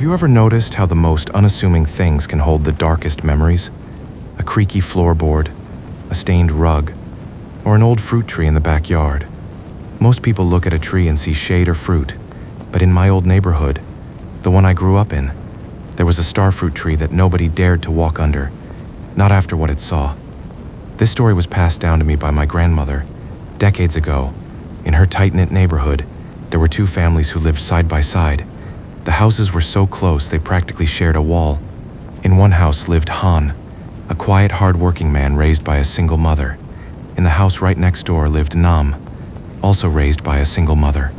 Have you ever noticed how the most unassuming things can hold the darkest memories? A creaky floorboard, a stained rug, or an old fruit tree in the backyard. Most people look at a tree and see shade or fruit, but in my old neighborhood, the one I grew up in, there was a starfruit tree that nobody dared to walk under, not after what it saw. This story was passed down to me by my grandmother. Decades ago, in her tight-knit neighborhood, there were two families who lived side by side. The houses were so close they practically shared a wall. In one house lived Han, a quiet, hard-working man raised by a single mother. In the house right next door lived Nam, also raised by a single mother,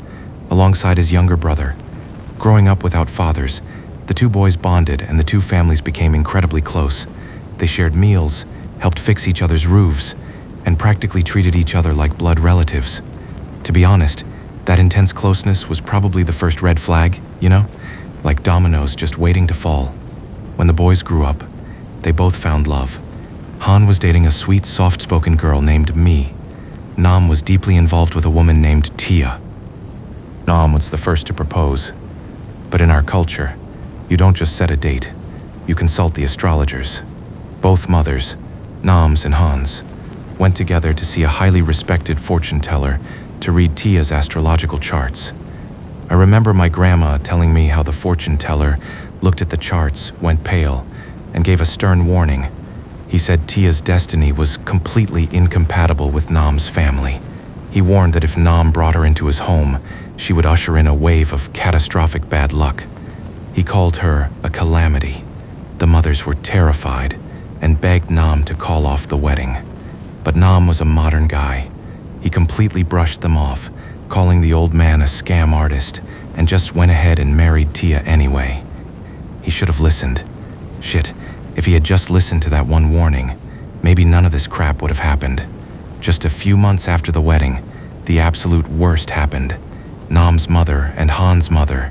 alongside his younger brother. Growing up without fathers, the two boys bonded and the two families became incredibly close. They shared meals, helped fix each other's roofs, and practically treated each other like blood relatives. To be honest, that intense closeness was probably the first red flag, like dominoes just waiting to fall. When the boys grew up, they both found love. Han was dating a sweet, soft-spoken girl named Mi. Nam was deeply involved with a woman named Tia. Nam was the first to propose. But in our culture, you don't just set a date, you consult the astrologers. Both mothers, Nam's and Han's, went together to see a highly respected fortune teller to read Tia's astrological charts. I remember my grandma telling me how the fortune teller looked at the charts, went pale, and gave a stern warning. He said Tia's destiny was completely incompatible with Nam's family. He warned that if Nam brought her into his home, she would usher in a wave of catastrophic bad luck. He called her a calamity. The mothers were terrified and begged Nam to call off the wedding. But Nam was a modern guy. He completely brushed them off, calling the old man a scam artist, and just went ahead and married Tia anyway. He should have listened. Shit, if he had just listened to that one warning, maybe none of this crap would have happened. Just a few months after the wedding, the absolute worst happened. Nam's mother and Han's mother,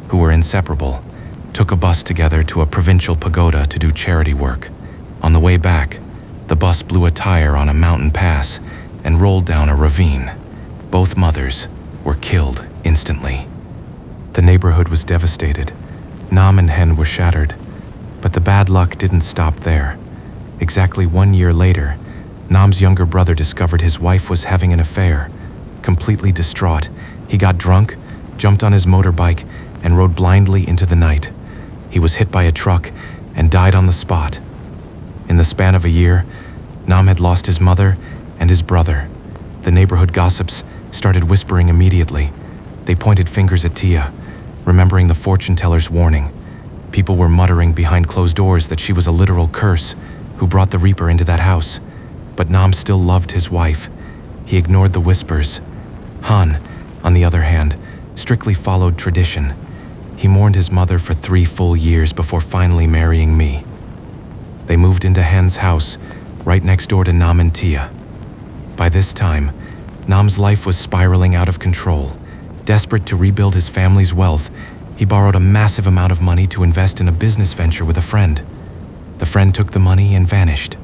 who were inseparable, took a bus together to a provincial pagoda to do charity work. On the way back, the bus blew a tire on a mountain pass and rolled down a ravine. Both mothers were killed instantly. The neighborhood was devastated. Nam and Hen were shattered. But the bad luck didn't stop there. Exactly 1 year later, Nam's younger brother discovered his wife was having an affair. Completely distraught, he got drunk, jumped on his motorbike, and rode blindly into the night. He was hit by a truck and died on the spot. In the span of a year, Nam had lost his mother and his brother. The neighborhood gossips started whispering immediately. They pointed fingers at Tia, remembering the fortune teller's warning. People were muttering behind closed doors that she was a literal curse who brought the Reaper into that house. But Nam still loved his wife. He ignored the whispers. Han, on the other hand, strictly followed tradition. He mourned his mother for 3 full years before finally marrying me. They moved into Hen's house, right next door to Nam and Tia. By this time, Nam's life was spiraling out of control. Desperate to rebuild his family's wealth, he borrowed a massive amount of money to invest in a business venture with a friend. The friend took the money and vanished.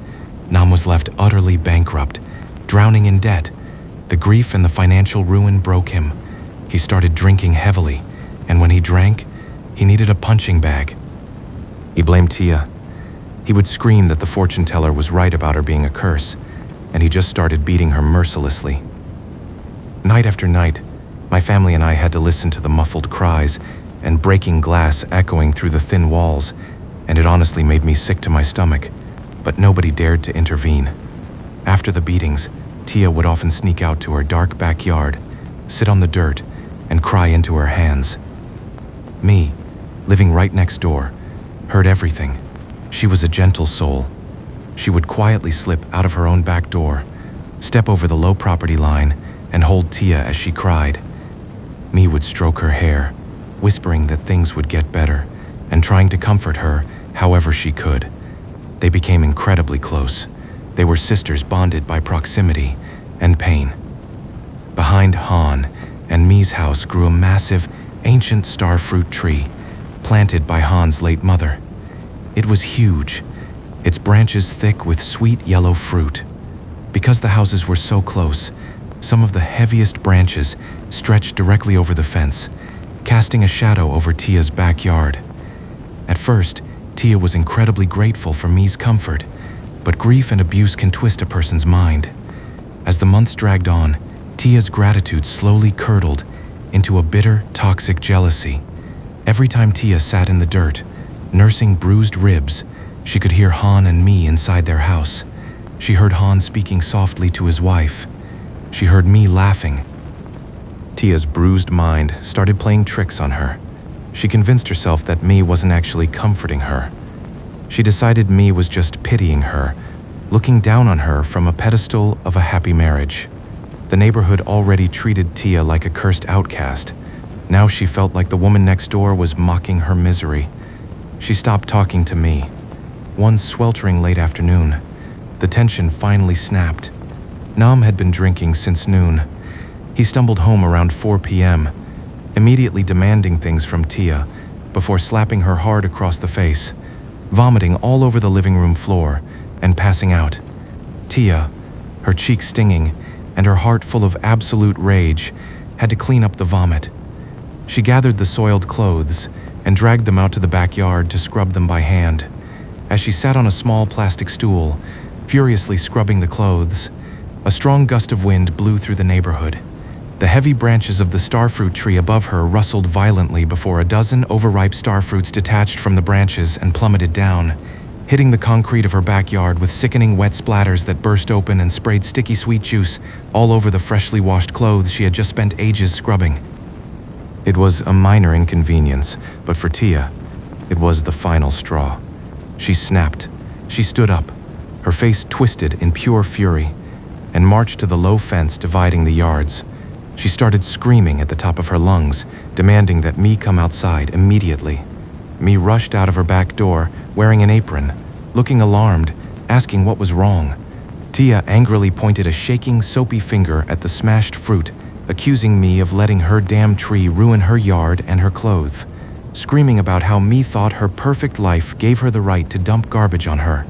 Nam was left utterly bankrupt, drowning in debt. The grief and the financial ruin broke him. He started drinking heavily, and when he drank, he needed a punching bag. He blamed Tia. He would scream that the fortune teller was right about her being a curse, and he just started beating her mercilessly. Night after night, my family and I had to listen to the muffled cries and breaking glass echoing through the thin walls, and it honestly made me sick to my stomach, but nobody dared to intervene. After the beatings, Tia would often sneak out to her dark backyard, sit on the dirt, and cry into her hands. Me, living right next door, heard everything. She was a gentle soul. She would quietly slip out of her own back door, step over the low property line, and hold Tia as she cried. Me would stroke her hair, whispering that things would get better, and trying to comfort her however she could. They became incredibly close. They were sisters bonded by proximity and pain. Behind Han and Mi's house grew a massive, ancient starfruit tree, planted by Han's late mother. It was huge, its branches thick with sweet yellow fruit. Because the houses were so close, some of the heaviest branches stretched directly over the fence, casting a shadow over Tia's backyard. first, Tia was incredibly grateful for Mi's comfort, but grief and abuse can twist a person's mind. As the months dragged on, Tia's gratitude slowly curdled into a bitter, toxic jealousy. Every time Tia sat in the dirt, nursing bruised ribs, she could hear Han and Mi inside their house. She heard Han speaking softly to his wife. She heard Mi laughing. Tia's bruised mind started playing tricks on her. She convinced herself that Mi wasn't actually comforting her. She decided Mi was just pitying her, looking down on her from a pedestal of a happy marriage. The neighborhood already treated Tia like a cursed outcast. Now she felt like the woman next door was mocking her misery. She stopped talking to Mi. One sweltering late afternoon, the tension finally snapped. Nam had been drinking since noon. He stumbled home around 4 p.m., immediately demanding things from Tia before slapping her hard across the face, vomiting all over the living room floor, and passing out. Tia, her cheeks stinging and her heart full of absolute rage, had to clean up the vomit. She gathered the soiled clothes and dragged them out to the backyard to scrub them by hand. As she sat on a small plastic stool, furiously scrubbing the clothes, a strong gust of wind blew through the neighborhood. The heavy branches of the starfruit tree above her rustled violently before a dozen overripe starfruits detached from the branches and plummeted down, hitting the concrete of her backyard with sickening wet splatters that burst open and sprayed sticky sweet juice all over the freshly washed clothes she had just spent ages scrubbing. It was a minor inconvenience, but for Tia, it was the final straw. She snapped. She stood up, her face twisted in pure fury, and marched to the low fence dividing the yards. She started screaming at the top of her lungs, demanding that Mi come outside immediately. Mi rushed out of her back door, wearing an apron, looking alarmed, asking what was wrong. Tia angrily pointed a shaking, soapy finger at the smashed fruit, accusing Mi of letting her damn tree ruin her yard and her clothes, screaming about how Mi thought her perfect life gave her the right to dump garbage on her.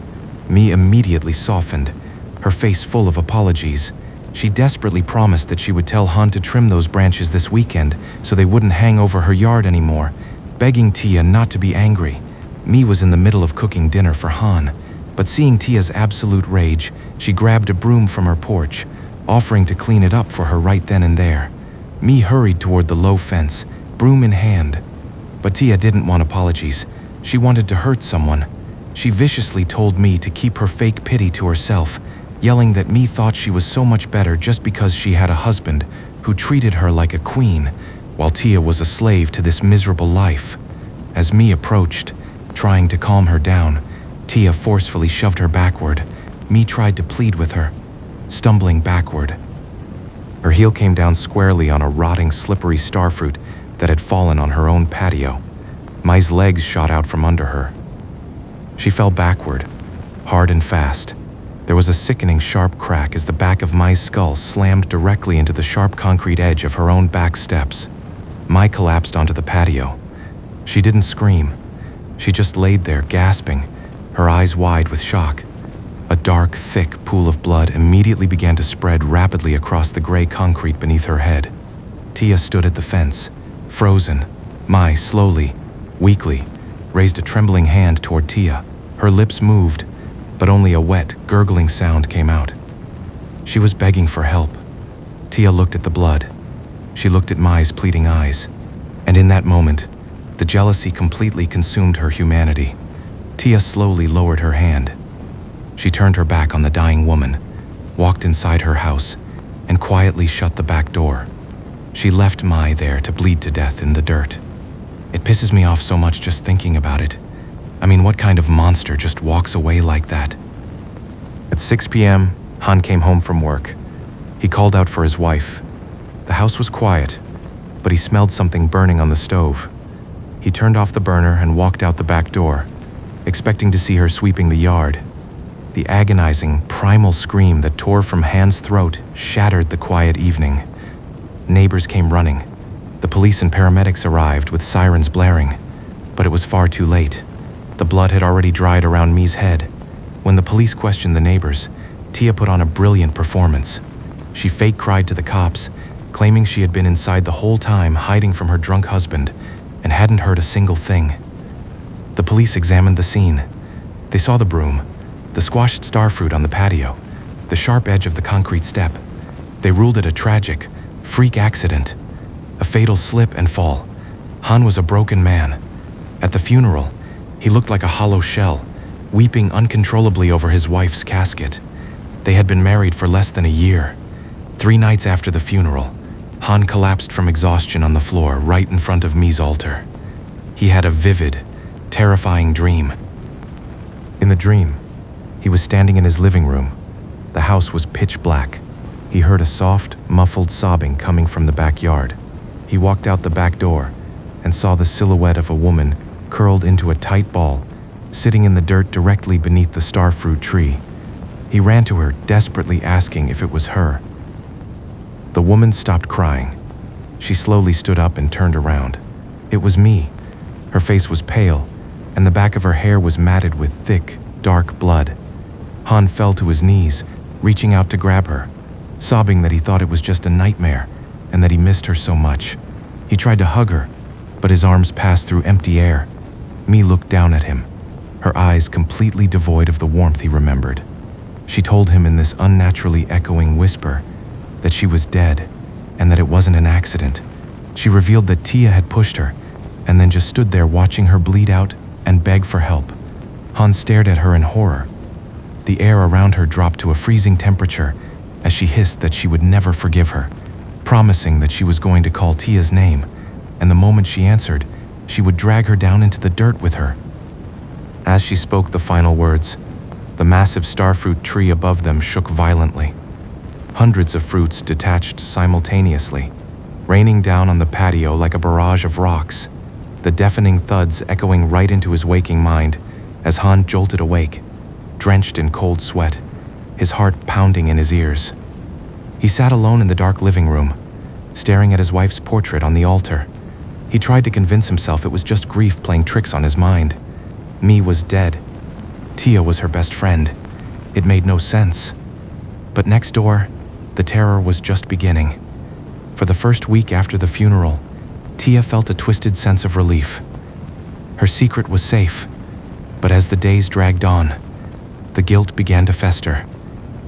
Mi immediately softened, her face full of apologies. She desperately promised that she would tell Han to trim those branches this weekend so they wouldn't hang over her yard anymore, begging Tia not to be angry. Mi was in the middle of cooking dinner for Han, but seeing Tia's absolute rage, she grabbed a broom from her porch, offering to clean it up for her right then and there. Mi hurried toward the low fence, broom in hand. But Tia didn't want apologies. She wanted to hurt someone. She viciously told Mi to keep her fake pity to herself, yelling that Mi thought she was so much better just because she had a husband who treated her like a queen, while Tia was a slave to this miserable life. As Mi approached, trying to calm her down, Tia forcefully shoved her backward. Mi tried to plead with her, stumbling backward. Her heel came down squarely on a rotting, slippery starfruit that had fallen on her own patio. Mi's legs shot out from under her. She fell backward, hard and fast. There was a sickening sharp crack as the back of Mi's skull slammed directly into the sharp concrete edge of her own back steps. Mi collapsed onto the patio. She didn't scream. She just laid there, gasping, her eyes wide with shock. A dark, thick pool of blood immediately began to spread rapidly across the gray concrete beneath her head. Tia stood at the fence, frozen. Mi slowly, weakly, raised a trembling hand toward Tia. Her lips moved, but only a wet, gurgling sound came out. She was begging for help. Tia looked at the blood. She looked at Mi's pleading eyes. And in that moment, the jealousy completely consumed her humanity. Tia slowly lowered her hand. She turned her back on the dying woman, walked inside her house, and quietly shut the back door. She left Mi there to bleed to death in the dirt. It pisses me off so much just thinking about it. I mean, what kind of monster just walks away like that? At 6 p.m., Han came home from work. He called out for his wife. The house was quiet, but he smelled something burning on the stove. He turned off the burner and walked out the back door, expecting to see her sweeping the yard. The agonizing, primal scream that tore from Han's throat shattered the quiet evening. Neighbors came running. The police and paramedics arrived with sirens blaring, but it was far too late. The blood had already dried around Mi's head. When the police questioned the neighbors, Tia put on a brilliant performance. She fake cried to the cops, claiming she had been inside the whole time hiding from her drunk husband and hadn't heard a single thing. The police examined the scene. They saw the broom, the squashed starfruit on the patio, the sharp edge of the concrete step. They ruled it a tragic, freak accident, a fatal slip and fall. Han was a broken man. At the funeral, he looked like a hollow shell, weeping uncontrollably over his wife's casket. They had been married for less than a year. 3 nights after the funeral, Han collapsed from exhaustion on the floor right in front of Mi's altar. He had a vivid, terrifying dream. In the dream, he was standing in his living room. The house was pitch black. He heard a soft, muffled sobbing coming from the backyard. He walked out the back door and saw the silhouette of a woman curled into a tight ball, sitting in the dirt directly beneath the starfruit tree. He ran to her, desperately asking if it was her. The woman stopped crying. She slowly stood up and turned around. It was Mi. Her face was pale, and the back of her hair was matted with thick, dark blood. Han fell to his knees, reaching out to grab her, sobbing that he thought it was just a nightmare and that he missed her so much. He tried to hug her, but his arms passed through empty air. Mi looked down at him, her eyes completely devoid of the warmth he remembered. She told him in this unnaturally echoing whisper that she was dead and that it wasn't an accident. She revealed that Tia had pushed her and then just stood there watching her bleed out and beg for help. Han stared at her in horror. The air around her dropped to a freezing temperature as she hissed that she would never forgive her, promising that she was going to call Tia's name, and the moment she answered, she would drag her down into the dirt with her. As she spoke the final words, the massive starfruit tree above them shook violently. Hundreds of fruits detached simultaneously, raining down on the patio like a barrage of rocks, the deafening thuds echoing right into his waking mind as Han jolted awake, drenched in cold sweat, his heart pounding in his ears. He sat alone in the dark living room, staring at his wife's portrait on the altar. He tried to convince himself it was just grief playing tricks on his mind. Mi was dead. Tia was her best friend. It made no sense. But next door, the terror was just beginning. For the first week after the funeral, Tia felt a twisted sense of relief. Her secret was safe, but as the days dragged on, the guilt began to fester.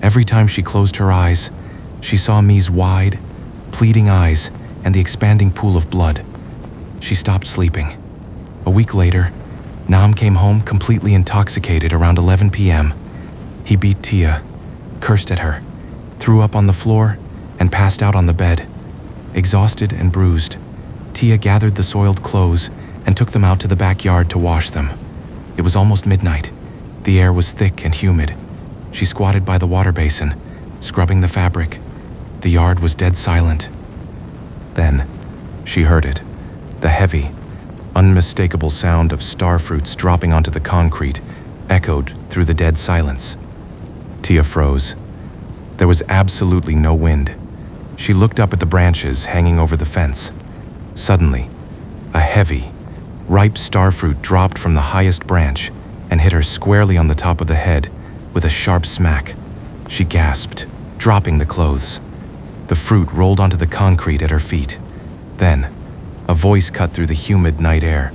Every time she closed her eyes, she saw Mi's wide, pleading eyes and the expanding pool of blood. She stopped sleeping. A week later, Nam came home completely intoxicated around 11 p.m. He beat Tia, cursed at her, threw up on the floor, and passed out on the bed. Exhausted and bruised, Tia gathered the soiled clothes and took them out to the backyard to wash them. It was almost midnight. The air was thick and humid. She squatted by the water basin, scrubbing the fabric. The yard was dead silent. Then, she heard it, the heavy, unmistakable sound of starfruits dropping onto the concrete echoed through the dead silence. Tia froze. There was absolutely no wind. She looked up at the branches hanging over the fence. Suddenly, a heavy, ripe starfruit dropped from the highest branch and hit her squarely on the top of the head with a sharp smack. She gasped, dropping the clothes. The fruit rolled onto the concrete at her feet. Then, a voice cut through the humid night air.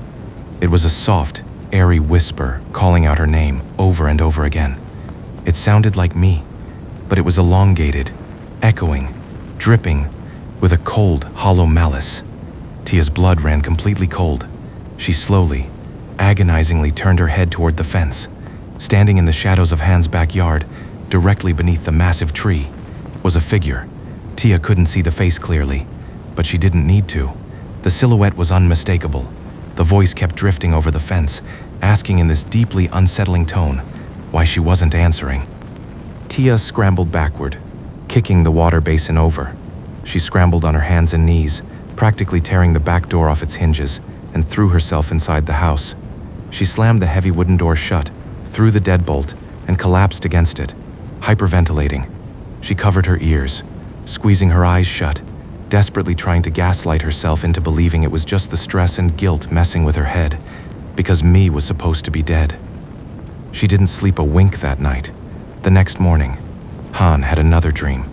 It was a soft, airy whisper calling out her name over and over again. It sounded like Mi, but it was elongated, echoing, dripping, with a cold, hollow malice. Tia's blood ran completely cold. She slowly, agonizingly turned her head toward the fence. Standing in the shadows of Han's backyard, directly beneath the massive tree, was a figure. Tia couldn't see the face clearly, but she didn't need to. The silhouette was unmistakable. The voice kept drifting over the fence, asking in this deeply unsettling tone why she wasn't answering. Tia scrambled backward, kicking the water basin over. She scrambled on her hands and knees, practically tearing the back door off its hinges, and threw herself inside the house. She slammed the heavy wooden door shut, threw the deadbolt, and collapsed against it, hyperventilating. She covered her ears, squeezing her eyes shut, desperately trying to gaslight herself into believing it was just the stress and guilt messing with her head, because Mi was supposed to be dead. She didn't sleep a wink that night. The next morning, Han had another dream.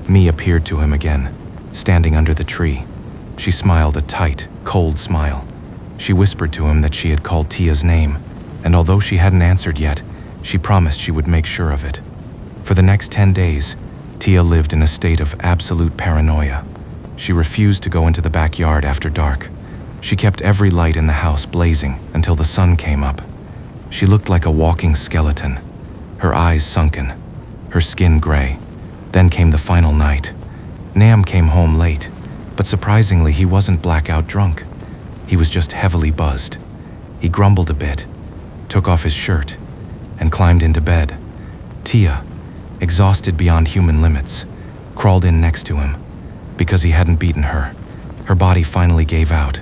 Mi appeared to him again, standing under the tree. She smiled a tight, cold smile. She whispered to him that she had called Tia's name, and although she hadn't answered yet, she promised she would make sure of it. For the next 10 days, Tia lived in a state of absolute paranoia. She refused to go into the backyard after dark. She kept every light in the house blazing until the sun came up. She looked like a walking skeleton, her eyes sunken, her skin gray. Then came the final night. Nam came home late, but surprisingly he wasn't blackout drunk. He was just heavily buzzed. He grumbled a bit, took off his shirt, and climbed into bed. Tia, exhausted beyond human limits, crawled in next to him. Because he hadn't beaten her, her body finally gave out,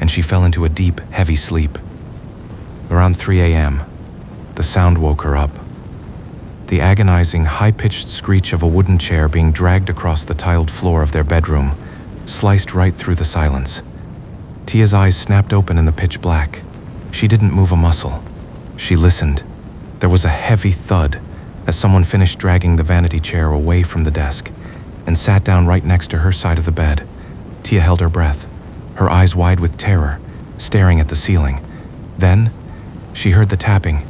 and she fell into a deep, heavy sleep. Around 3 a.m., the sound woke her up. The agonizing, high-pitched screech of a wooden chair being dragged across the tiled floor of their bedroom sliced right through the silence. Tia's eyes snapped open in the pitch black. She didn't move a muscle. She listened. There was a heavy thud as someone finished dragging the vanity chair away from the desk and sat down right next to her side of the bed. Tia held her breath, her eyes wide with terror, staring at the ceiling. Then, she heard the tapping.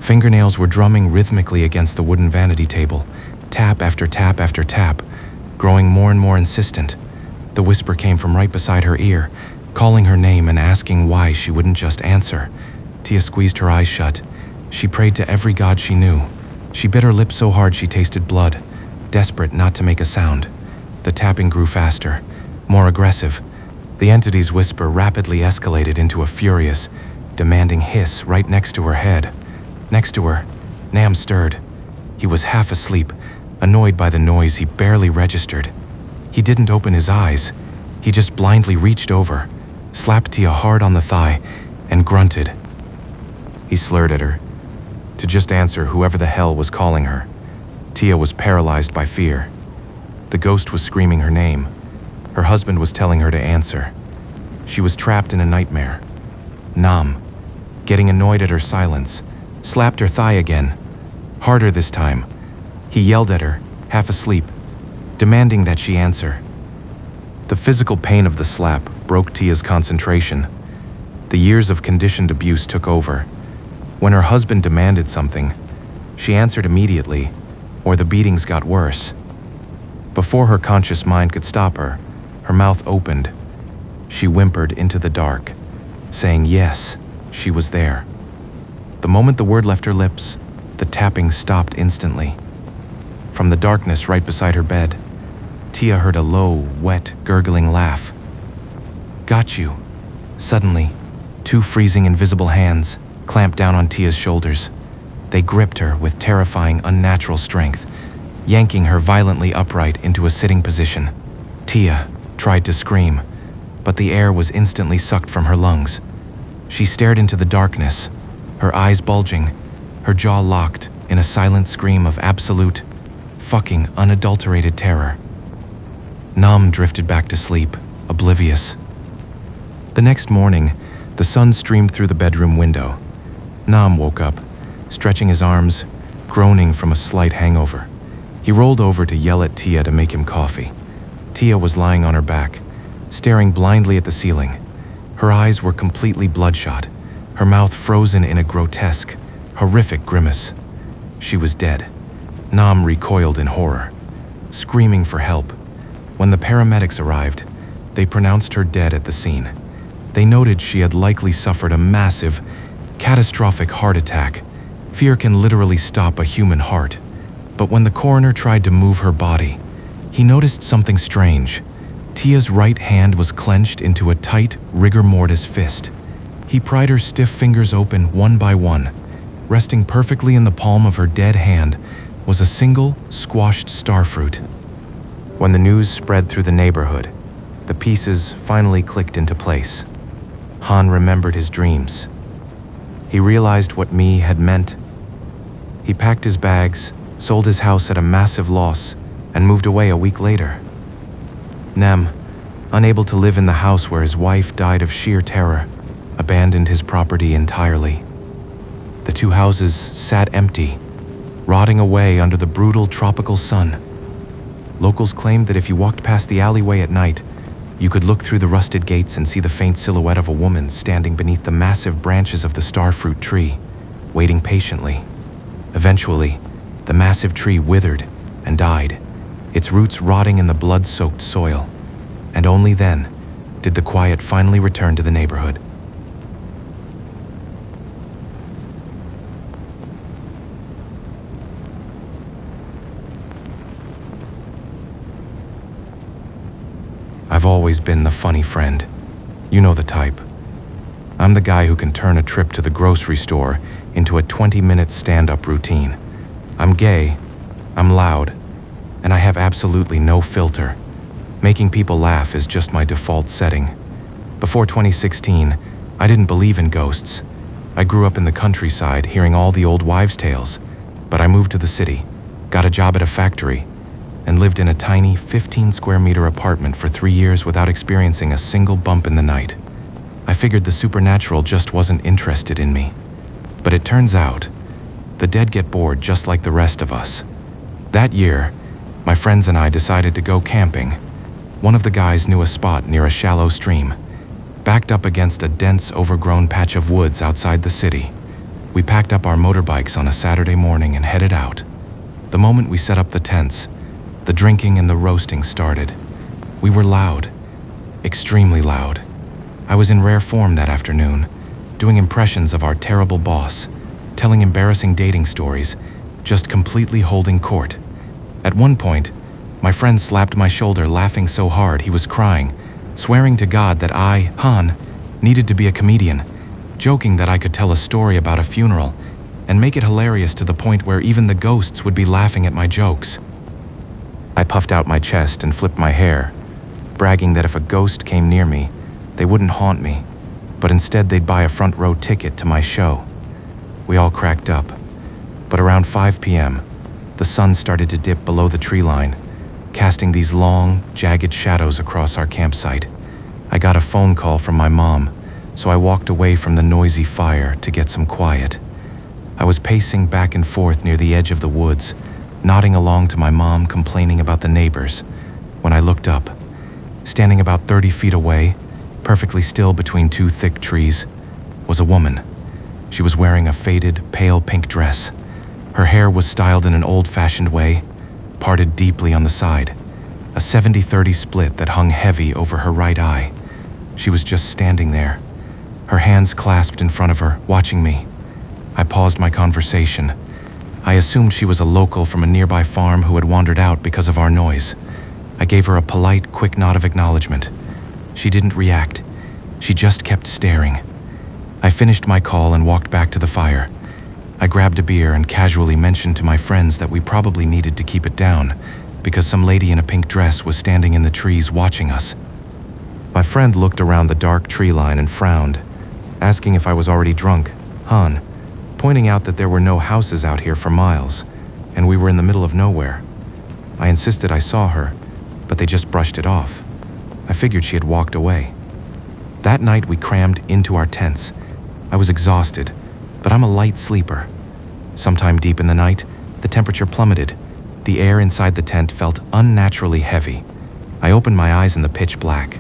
Fingernails were drumming rhythmically against the wooden vanity table, tap after tap after tap, growing more and more insistent. The whisper came from right beside her ear, calling her name and asking why she wouldn't just answer. Tia squeezed her eyes shut. She prayed to every god she knew. She bit her lip so hard she tasted blood, desperate not to make a sound. The tapping grew faster, more aggressive. The entity's whisper rapidly escalated into a furious, demanding hiss right next to her head. Next to her, Nam stirred. He was half asleep, annoyed by the noise he barely registered. He didn't open his eyes. He just blindly reached over, slapped Tia hard on the thigh, and grunted. He slurred at her, to just answer whoever the hell was calling her. Tia was paralyzed by fear. The ghost was screaming her name. Her husband was telling her to answer. She was trapped in a nightmare. Nam, getting annoyed at her silence, slapped her thigh again, harder this time. He yelled at her, half asleep, demanding that she answer. The physical pain of the slap broke Tia's concentration. The years of conditioned abuse took over. When her husband demanded something, she answered immediately, or the beatings got worse. Before her conscious mind could stop her, her mouth opened. She whimpered into the dark, saying yes, she was there. The moment the word left her lips, the tapping stopped instantly. From the darkness right beside her bed, Tia heard a low, wet, gurgling laugh. Got you. Suddenly, two freezing, invisible hands clamped down on Tia's shoulders. They gripped her with terrifying, unnatural strength, yanking her violently upright into a sitting position. Tia tried to scream, but the air was instantly sucked from her lungs. She stared into the darkness, her eyes bulging, her jaw locked in a silent scream of absolute, fucking unadulterated terror. Nam drifted back to sleep, oblivious. The next morning, the sun streamed through the bedroom window. Nam woke up, stretching his arms, groaning from a slight hangover. He rolled over to yell at Tia to make him coffee. Tia was lying on her back, staring blindly at the ceiling. Her eyes were completely bloodshot, her mouth frozen in a grotesque, horrific grimace. She was dead. Nam recoiled in horror, screaming for help. When the paramedics arrived, they pronounced her dead at the scene. They noted she had likely suffered a massive, catastrophic heart attack. Fear can literally stop a human heart. But when the coroner tried to move her body, he noticed something strange. Tia's right hand was clenched into a tight, rigor mortis fist. He pried her stiff fingers open one by one. Resting perfectly in the palm of her dead hand was a single, squashed starfruit. When the news spread through the neighborhood, the pieces finally clicked into place. Han remembered his dreams. He realized what Me had meant. He packed his bags, sold his house at a massive loss, and moved away a week later. Nem, unable to live in the house where his wife died of sheer terror, abandoned his property entirely. The two houses sat empty, rotting away under the brutal tropical sun. Locals claimed that if you walked past the alleyway at night, You could look through the rusted gates and see the faint silhouette of a woman standing beneath the massive branches of the starfruit tree, waiting patiently. Eventually, the massive tree withered and died, its roots rotting in the blood-soaked soil. And only then did the quiet finally return to the neighborhood. I've always been the funny friend. You know the type. I'm the guy who can turn a trip to the grocery store into a 20-minute stand-up routine. I'm gay, I'm loud, and I have absolutely no filter. Making people laugh is just my default setting. Before 2016, I didn't believe in ghosts. I grew up in the countryside hearing all the old wives' tales, but I moved to the city, got a job at a factory, and lived in a tiny 15-square-meter apartment for 3 years without experiencing a single bump in the night. I figured the supernatural just wasn't interested in me. But it turns out, the dead get bored just like the rest of us. That year, my friends and I decided to go camping. One of the guys knew a spot near a shallow stream, backed up against a dense, overgrown patch of woods outside the city. We packed up our motorbikes on a Saturday morning and headed out. The moment we set up the tents, the drinking and the roasting started. We were loud, extremely loud. I was in rare form that afternoon, doing impressions of our terrible boss, telling embarrassing dating stories, just completely holding court. At one point, my friend slapped my shoulder laughing so hard he was crying, swearing to God that I, Han, needed to be a comedian, joking that I could tell a story about a funeral and make it hilarious to the point where even the ghosts would be laughing at my jokes. I puffed out my chest and flipped my hair, bragging that if a ghost came near me, they wouldn't haunt me, but instead they'd buy a front row ticket to my show. We all cracked up, but around 5 p.m., the sun started to dip below the tree line, casting these long, jagged shadows across our campsite. I got a phone call from my mom, so I walked away from the noisy fire to get some quiet. I was pacing back and forth near the edge of the woods, nodding along to my mom complaining about the neighbors, when I looked up. Standing about 30 feet away, perfectly still between two thick trees, was a woman. She was wearing a faded, pale pink dress. Her hair was styled in an old-fashioned way, parted deeply on the side, a 70-30 split that hung heavy over her right eye. She was just standing there, her hands clasped in front of her, watching me. I paused my conversation. I assumed she was a local from a nearby farm who had wandered out because of our noise. I gave her a polite, quick nod of acknowledgement. She didn't react. She just kept staring. I finished my call and walked back to the fire. I grabbed a beer and casually mentioned to my friends that we probably needed to keep it down because some lady in a pink dress was standing in the trees watching us. My friend looked around the dark tree line and frowned, asking if I was already drunk, Han, pointing out that there were no houses out here for miles, and we were in the middle of nowhere. I insisted I saw her, but they just brushed it off. I figured she had walked away. That night we crammed into our tents. I was exhausted, but I'm a light sleeper. Sometime deep in the night, the temperature plummeted. The air inside the tent felt unnaturally heavy. I opened my eyes in the pitch black.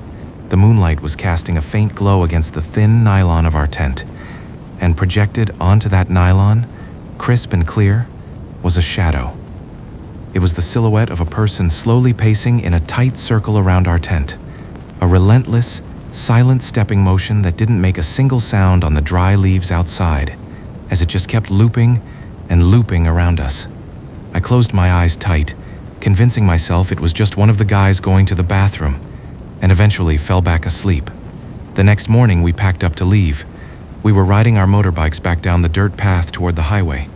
The moonlight was casting a faint glow against the thin nylon of our tent, and projected onto that nylon, crisp and clear, was a shadow. It was the silhouette of a person slowly pacing in a tight circle around our tent. A relentless, silent stepping motion that didn't make a single sound on the dry leaves outside, as it just kept looping and looping around us. I closed my eyes tight, convincing myself it was just one of the guys going to the bathroom, and eventually fell back asleep. The next morning we packed up to leave. We were riding our motorbikes back down the dirt path toward the highway.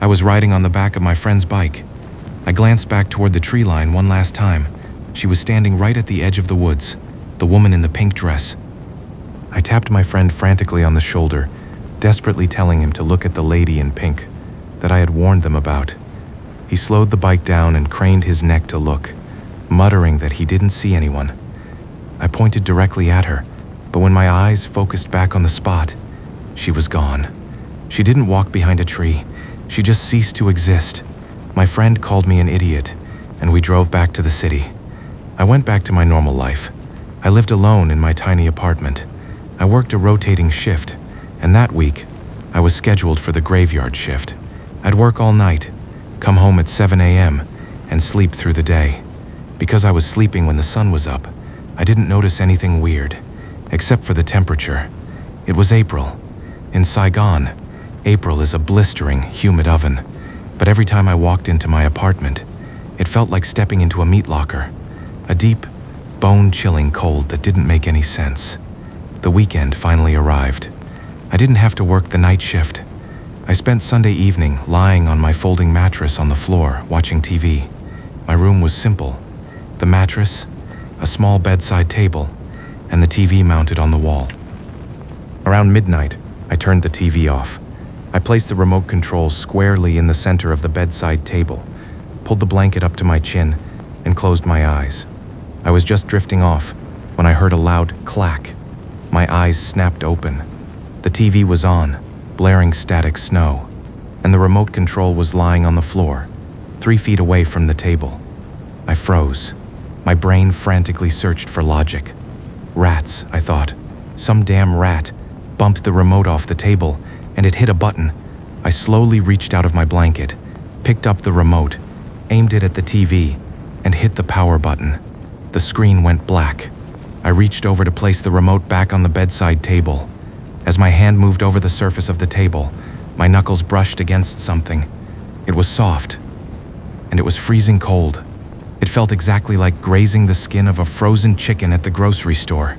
I was riding on the back of my friend's bike. I glanced back toward the tree line one last time. She was standing right at the edge of the woods, the woman in the pink dress. I tapped my friend frantically on the shoulder, desperately telling him to look at the lady in pink that I had warned them about. He slowed the bike down and craned his neck to look, muttering that he didn't see anyone. I pointed directly at her, but when my eyes focused back on the spot, she was gone. She didn't walk behind a tree. She just ceased to exist. My friend called me an idiot, and we drove back to the city. I went back to my normal life. I lived alone in my tiny apartment. I worked a rotating shift, and that week, I was scheduled for the graveyard shift. I'd work all night, come home at 7 a.m., and sleep through the day. Because I was sleeping when the sun was up, I didn't notice anything weird, except for the temperature. It was April. In Saigon, April is a blistering, humid oven, but every time I walked into my apartment, it felt like stepping into a meat locker, a deep, bone-chilling cold that didn't make any sense. The weekend finally arrived. I didn't have to work the night shift. I spent Sunday evening lying on my folding mattress on the floor, watching TV. My room was simple. The mattress, a small bedside table, and the TV mounted on the wall. Around midnight, I turned the TV off. I placed the remote control squarely in the center of the bedside table, pulled the blanket up to my chin, and closed my eyes. I was just drifting off when I heard a loud clack. My eyes snapped open. The TV was on, blaring static snow, and the remote control was lying on the floor, 3 feet away from the table. I froze. My brain frantically searched for logic. Rats, I thought. Some damn rat bumped the remote off the table, and it hit a button. I slowly reached out of my blanket, picked up the remote, aimed it at the TV, and hit the power button. The screen went black. I reached over to place the remote back on the bedside table. As my hand moved over the surface of the table, my knuckles brushed against something. It was soft, and it was freezing cold. It felt exactly like grazing the skin of a frozen chicken at the grocery store.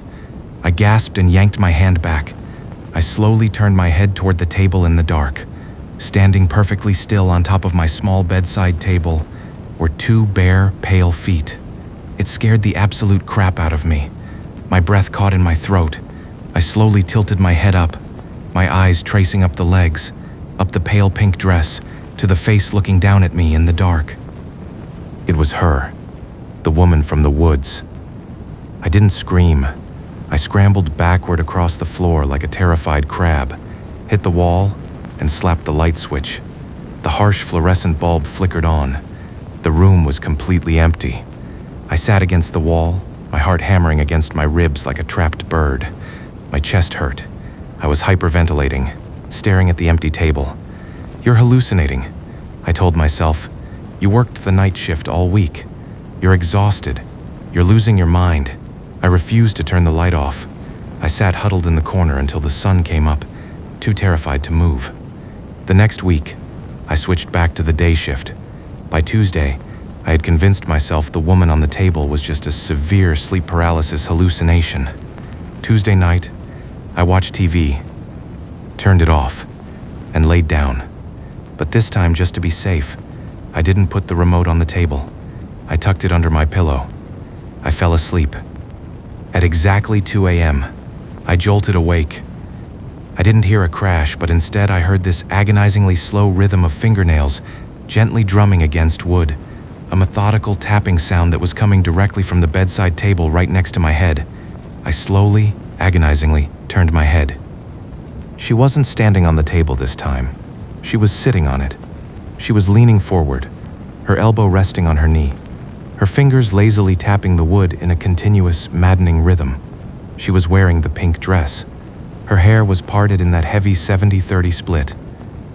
I gasped and yanked my hand back. I slowly turned my head toward the table in the dark. Standing perfectly still on top of my small bedside table were 2 bare, pale feet. It scared the absolute crap out of me. My breath caught in my throat. I slowly tilted my head up, my eyes tracing up the legs, up the pale pink dress, to the face looking down at me in the dark. It was her, the woman from the woods. I didn't scream. I scrambled backward across the floor like a terrified crab, hit the wall, and slapped the light switch. The harsh fluorescent bulb flickered on. The room was completely empty. I sat against the wall, my heart hammering against my ribs like a trapped bird. My chest hurt. I was hyperventilating, staring at the empty table. "You're hallucinating," I told myself. "You worked the night shift all week. You're exhausted. You're losing your mind." I refused to turn the light off. I sat huddled in the corner until the sun came up, too terrified to move. The next week, I switched back to the day shift. By Tuesday, I had convinced myself the woman on the table was just a severe sleep paralysis hallucination. Tuesday night, I watched TV, turned it off, and laid down. But this time, just to be safe, I didn't put the remote on the table. I tucked it under my pillow. I fell asleep. At exactly 2 a.m., I jolted awake. I didn't hear a crash, but instead I heard this agonizingly slow rhythm of fingernails gently drumming against wood, a methodical tapping sound that was coming directly from the bedside table right next to my head. I slowly, agonizingly turned my head. She wasn't standing on the table this time. She was sitting on it. She was leaning forward, her elbow resting on her knee, her fingers lazily tapping the wood in a continuous, maddening rhythm. She was wearing the pink dress. Her hair was parted in that heavy 70-30 split.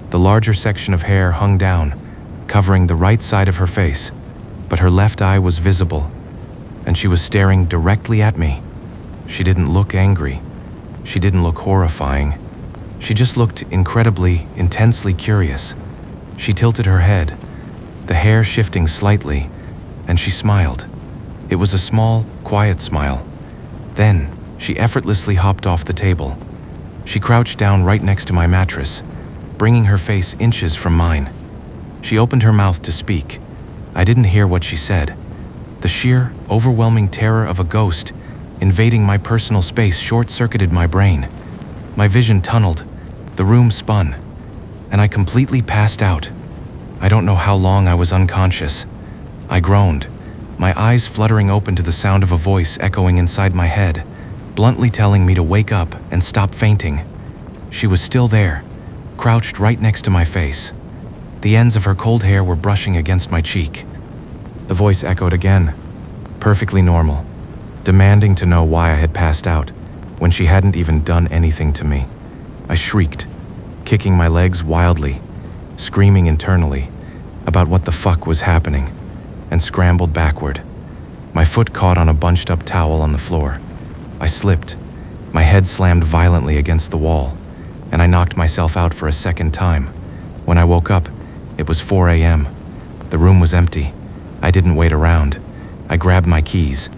The larger section of hair hung down, covering the right side of her face, but her left eye was visible, and she was staring directly at me. She didn't look angry. She didn't look horrifying. She just looked incredibly, intensely curious. She tilted her head, the hair shifting slightly, and she smiled. It was a small, quiet smile. Then, she effortlessly hopped off the table. She crouched down right next to my mattress, bringing her face inches from mine. She opened her mouth to speak. I didn't hear what she said. The sheer, overwhelming terror of a ghost invading my personal space short-circuited my brain. My vision tunneled, the room spun, and I completely passed out. I don't know how long I was unconscious. I groaned, my eyes fluttering open to the sound of a voice echoing inside my head, bluntly telling me to wake up and stop fainting. She was still there, crouched right next to my face. The ends of her cold hair were brushing against my cheek. The voice echoed again, perfectly normal. demanding to know why I had passed out when she hadn't even done anything to me. I shrieked, kicking my legs wildly, screaming internally about what the fuck was happening, and scrambled backward. My foot caught on a bunched-up towel on the floor. I slipped. My head slammed violently against the wall, and I knocked myself out for a second time. When I woke up, it was 4 a.m. The room was empty. I didn't wait around. I grabbed my keys,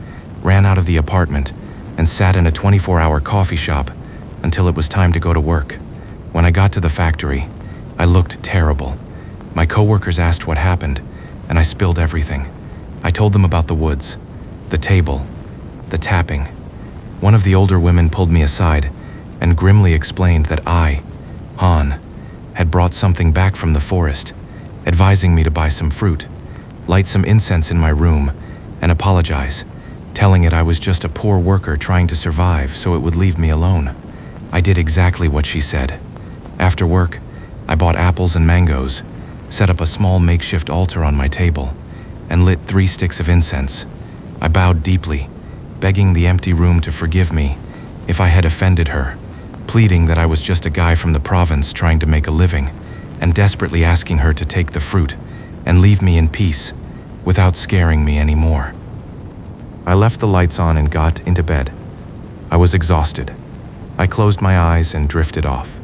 ran out of the apartment, and sat in a 24-hour coffee shop until it was time to go to work. When I got to the factory, I looked terrible. My coworkers asked what happened, and I spilled everything. I told them about the woods, the table, the tapping. One of the older women pulled me aside and grimly explained that I, Han, had brought something back from the forest, advising me to buy some fruit, light some incense in my room, and apologize, telling it I was just a poor worker trying to survive so it would leave me alone. I did exactly what she said. After work, I bought apples and mangoes, set up a small makeshift altar on my table, and lit 3 sticks of incense. I bowed deeply, begging the empty room to forgive me if I had offended her, pleading that I was just a guy from the province trying to make a living, and desperately asking her to take the fruit and leave me in peace without scaring me anymore. I left the lights on and got into bed. I was exhausted. I closed my eyes and drifted off.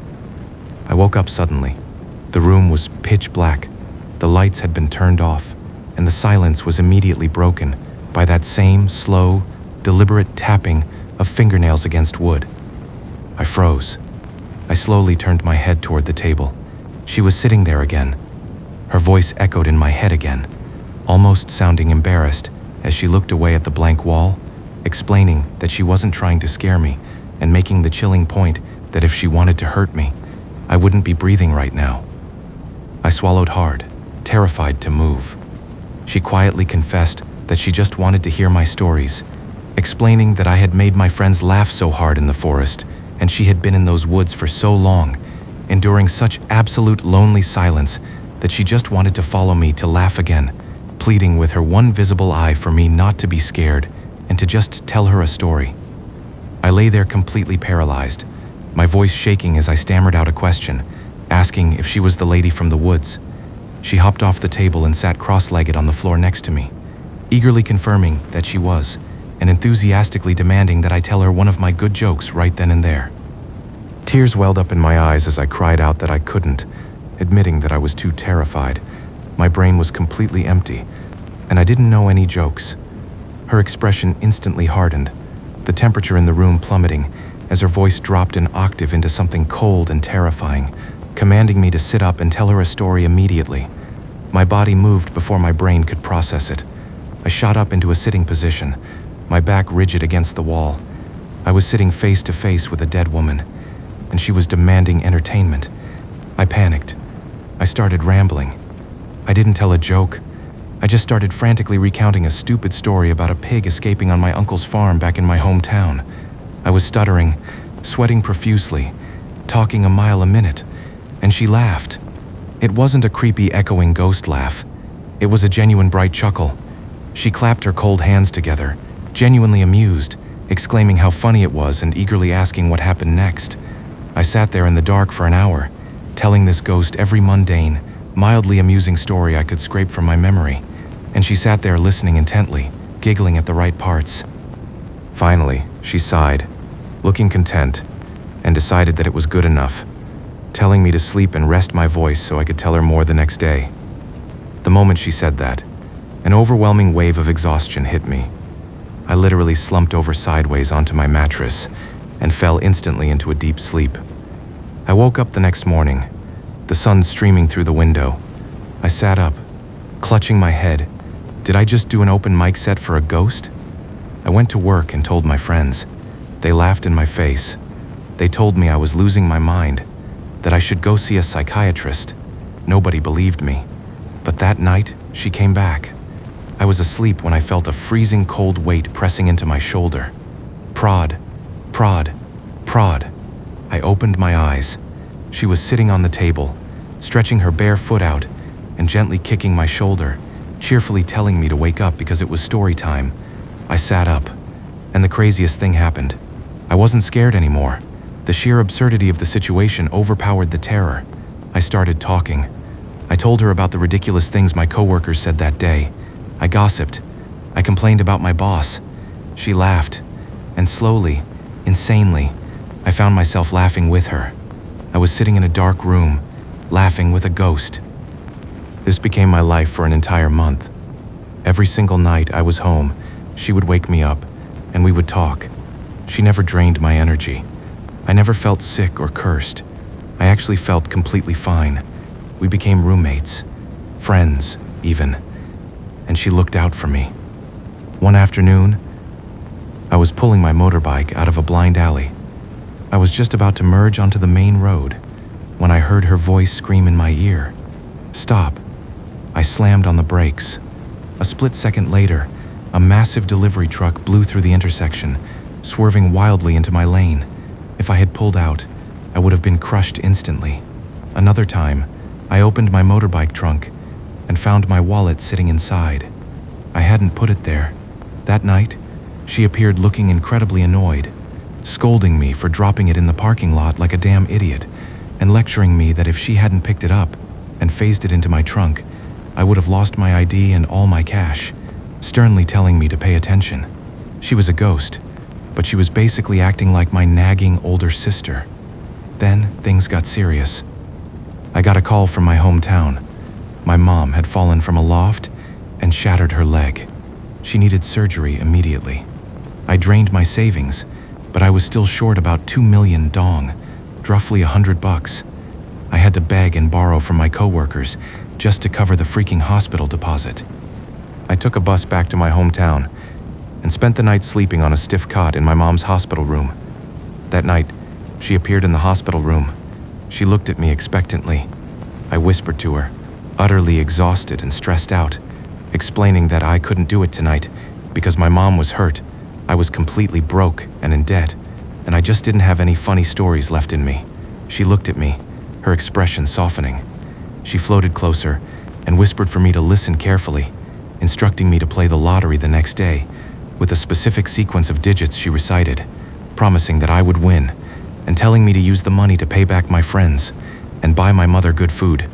I woke up suddenly. The room was pitch black. The lights had been turned off, and the silence was immediately broken by that same slow, deliberate tapping of fingernails against wood. I froze. I slowly turned my head toward the table. She was sitting there again. Her voice echoed in my head again, almost sounding embarrassed as she looked away at the blank wall, explaining that she wasn't trying to scare me and making the chilling point that if she wanted to hurt me, I wouldn't be breathing right now. I swallowed hard, terrified to move. She quietly confessed that she just wanted to hear my stories, explaining that I had made my friends laugh so hard in the forest, and she had been in those woods for so long, enduring such absolute lonely silence that she just wanted to follow me to laugh again, pleading with her one visible eye for me not to be scared and to just tell her a story. I lay there completely paralyzed, my voice shaking as I stammered out a question, asking if she was the lady from the woods. She hopped off the table and sat cross-legged on the floor next to me, eagerly confirming that she was, and enthusiastically demanding that I tell her one of my good jokes right then and there. Tears welled up in my eyes as I cried out that I couldn't, admitting that I was too terrified. My brain was completely empty, and I didn't know any jokes. Her expression instantly hardened, the temperature in the room plummeting as her voice dropped an octave into something cold and terrifying, commanding me to sit up and tell her a story immediately. My body moved before my brain could process it. I shot up into a sitting position, my back rigid against the wall. I was sitting face to face with a dead woman, and she was demanding entertainment. I panicked. I started rambling. I didn't tell a joke. I just started frantically recounting a stupid story about a pig escaping on my uncle's farm back in my hometown. I was stuttering, sweating profusely, talking a mile a minute, and she laughed. It wasn't a creepy, echoing ghost laugh. It was a genuine bright chuckle. She clapped her cold hands together, genuinely amused, exclaiming how funny it was and eagerly asking what happened next. I sat there in the dark for an hour, telling this ghost every mundane, mildly amusing story I could scrape from my memory, and she sat there listening intently, giggling at the right parts. Finally, she sighed, looking content, and decided that it was good enough, telling me to sleep and rest my voice so I could tell her more the next day. The moment she said that, an overwhelming wave of exhaustion hit me. I literally slumped over sideways onto my mattress and fell instantly into a deep sleep. I woke up the next morning, the sun streaming through the window. I sat up, clutching my head. Did I just do an open mic set for a ghost? I went to work and told my friends. They laughed in my face. They told me I was losing my mind, that I should go see a psychiatrist. Nobody believed me. But that night, she came back. I was asleep when I felt a freezing cold weight pressing into my shoulder. Prod, prod, prod. I opened my eyes. She was sitting on the table, stretching her bare foot out and gently kicking my shoulder, cheerfully telling me to wake up because it was story time. I sat up, and And the craziest thing happened. I wasn't scared anymore. The sheer absurdity of the situation overpowered the terror. I started talking. I told her about the ridiculous things my coworkers said that day. I gossiped. I complained about my boss. She laughed. And slowly, insanely, I found myself laughing with her. I was sitting in a dark room, laughing with a ghost. This became my life for an entire month. Every single night I was home, she would wake me up, and we would talk. She never drained my energy. I never felt sick or cursed. I actually felt completely fine. We became roommates, friends even, and she looked out for me. One afternoon, I was pulling my motorbike out of a blind alley. I was just about to merge onto the main road when I heard her voice scream in my ear, "Stop." I slammed on the brakes. A split second later, a massive delivery truck blew through the intersection, swerving wildly into my lane. If I had pulled out, I would have been crushed instantly. Another time, I opened my motorbike trunk and found my wallet sitting inside. I hadn't put it there. That night, she appeared looking incredibly annoyed, scolding me for dropping it in the parking lot like a damn idiot, and lecturing me that if she hadn't picked it up and phased it into my trunk, I would have lost my ID and all my cash, sternly telling me to pay attention. She was a ghost, but she was basically acting like my nagging older sister. Then things got serious. I got a call from my hometown. My mom had fallen from a loft and shattered her leg. She needed surgery immediately. I drained my savings, but I was still short about 2 million dong, roughly $100. I had to beg and borrow from my coworkers just to cover the freaking hospital deposit. I took a bus back to my hometown and spent the night sleeping on a stiff cot in my mom's hospital room. That night, she appeared in the hospital room. She looked at me expectantly. I whispered to her, utterly exhausted and stressed out, explaining that I couldn't do it tonight because my mom was hurt. I was completely broke and in debt, and I just didn't have any funny stories left in me. She looked at me, her expression softening. She floated closer and whispered for me to listen carefully, instructing me to play the lottery the next day with a specific sequence of digits she recited, promising that I would win, and telling me to use the money to pay back my friends and buy my mother good food.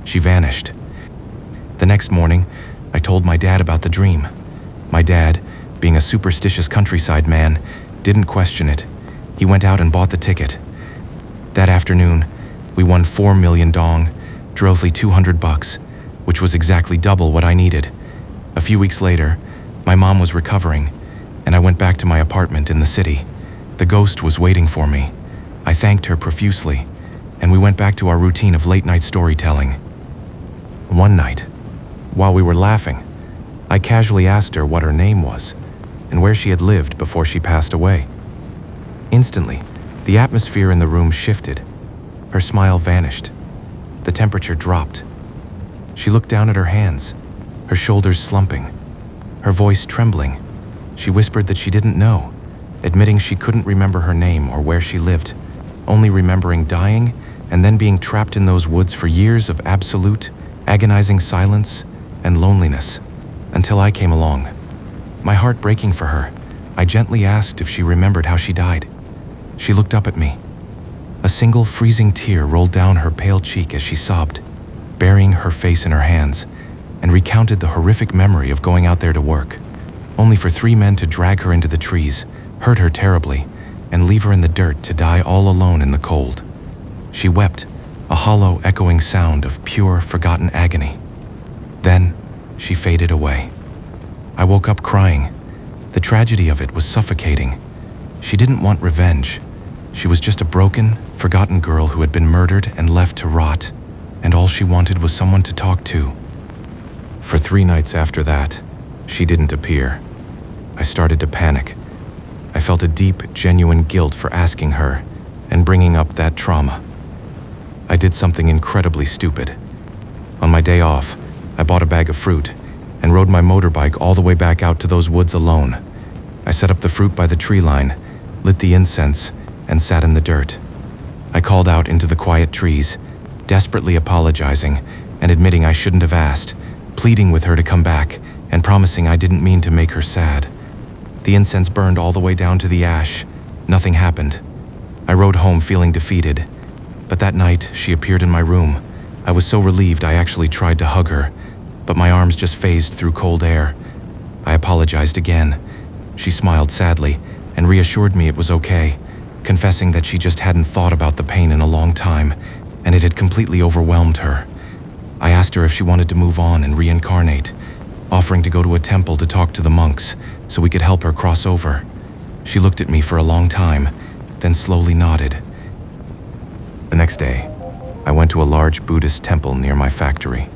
She vanished. The next morning, I told my dad about the dream. My dad, being a superstitious countryside man, didn't question it. He went out and bought the ticket. That afternoon, we won 4 million dong, roughly $200, which was exactly double what I needed. A few weeks later, my mom was recovering, and I went back to my apartment in the city. The ghost was waiting for me. I thanked her profusely, and we went back to our routine of late-night storytelling. One night, while we were laughing, I casually asked her what her name was and where she had lived before she passed away. Instantly, the atmosphere in the room shifted. Her smile vanished. The temperature dropped. She looked down at her hands, her shoulders slumping, her voice trembling. She whispered that she didn't know, admitting she couldn't remember her name or where she lived, only remembering dying and then being trapped in those woods for years of absolute, agonizing silence and loneliness, until I came along. My heart breaking for her, I gently asked if she remembered how she died. She looked up at me. A single freezing tear rolled down her pale cheek as she sobbed, burying her face in her hands, and recounted the horrific memory of going out there to work, only for 3 men to drag her into the trees, hurt her terribly, and leave her in the dirt to die all alone in the cold. She wept, a hollow, echoing sound of pure, forgotten agony. Then, she faded away. I woke up crying. The tragedy of it was suffocating. She didn't want revenge. She was just a broken, forgotten girl who had been murdered and left to rot, and all she wanted was someone to talk to. For 3 nights after that, she didn't appear. I started to panic. I felt a deep, genuine guilt for asking her and bringing up that trauma. I did something incredibly stupid. On my day off, I bought a bag of fruit and rode my motorbike all the way back out to those woods alone. I set up the fruit by the tree line, lit the incense, and sat in the dirt. I called out into the quiet trees, desperately apologizing and admitting I shouldn't have asked, pleading with her to come back and promising I didn't mean to make her sad. The incense burned all the way down to the ash. Nothing happened. I rode home feeling defeated. But that night, she appeared in my room. I was so relieved I actually tried to hug her, but my arms just phased through cold air. I apologized again. She smiled sadly and reassured me it was okay, confessing that she just hadn't thought about the pain in a long time, and it had completely overwhelmed her. I asked her if she wanted to move on and reincarnate, offering to go to a temple to talk to the monks so we could help her cross over. She looked at me for a long time, then slowly nodded. The next day, I went to a large Buddhist temple near my factory.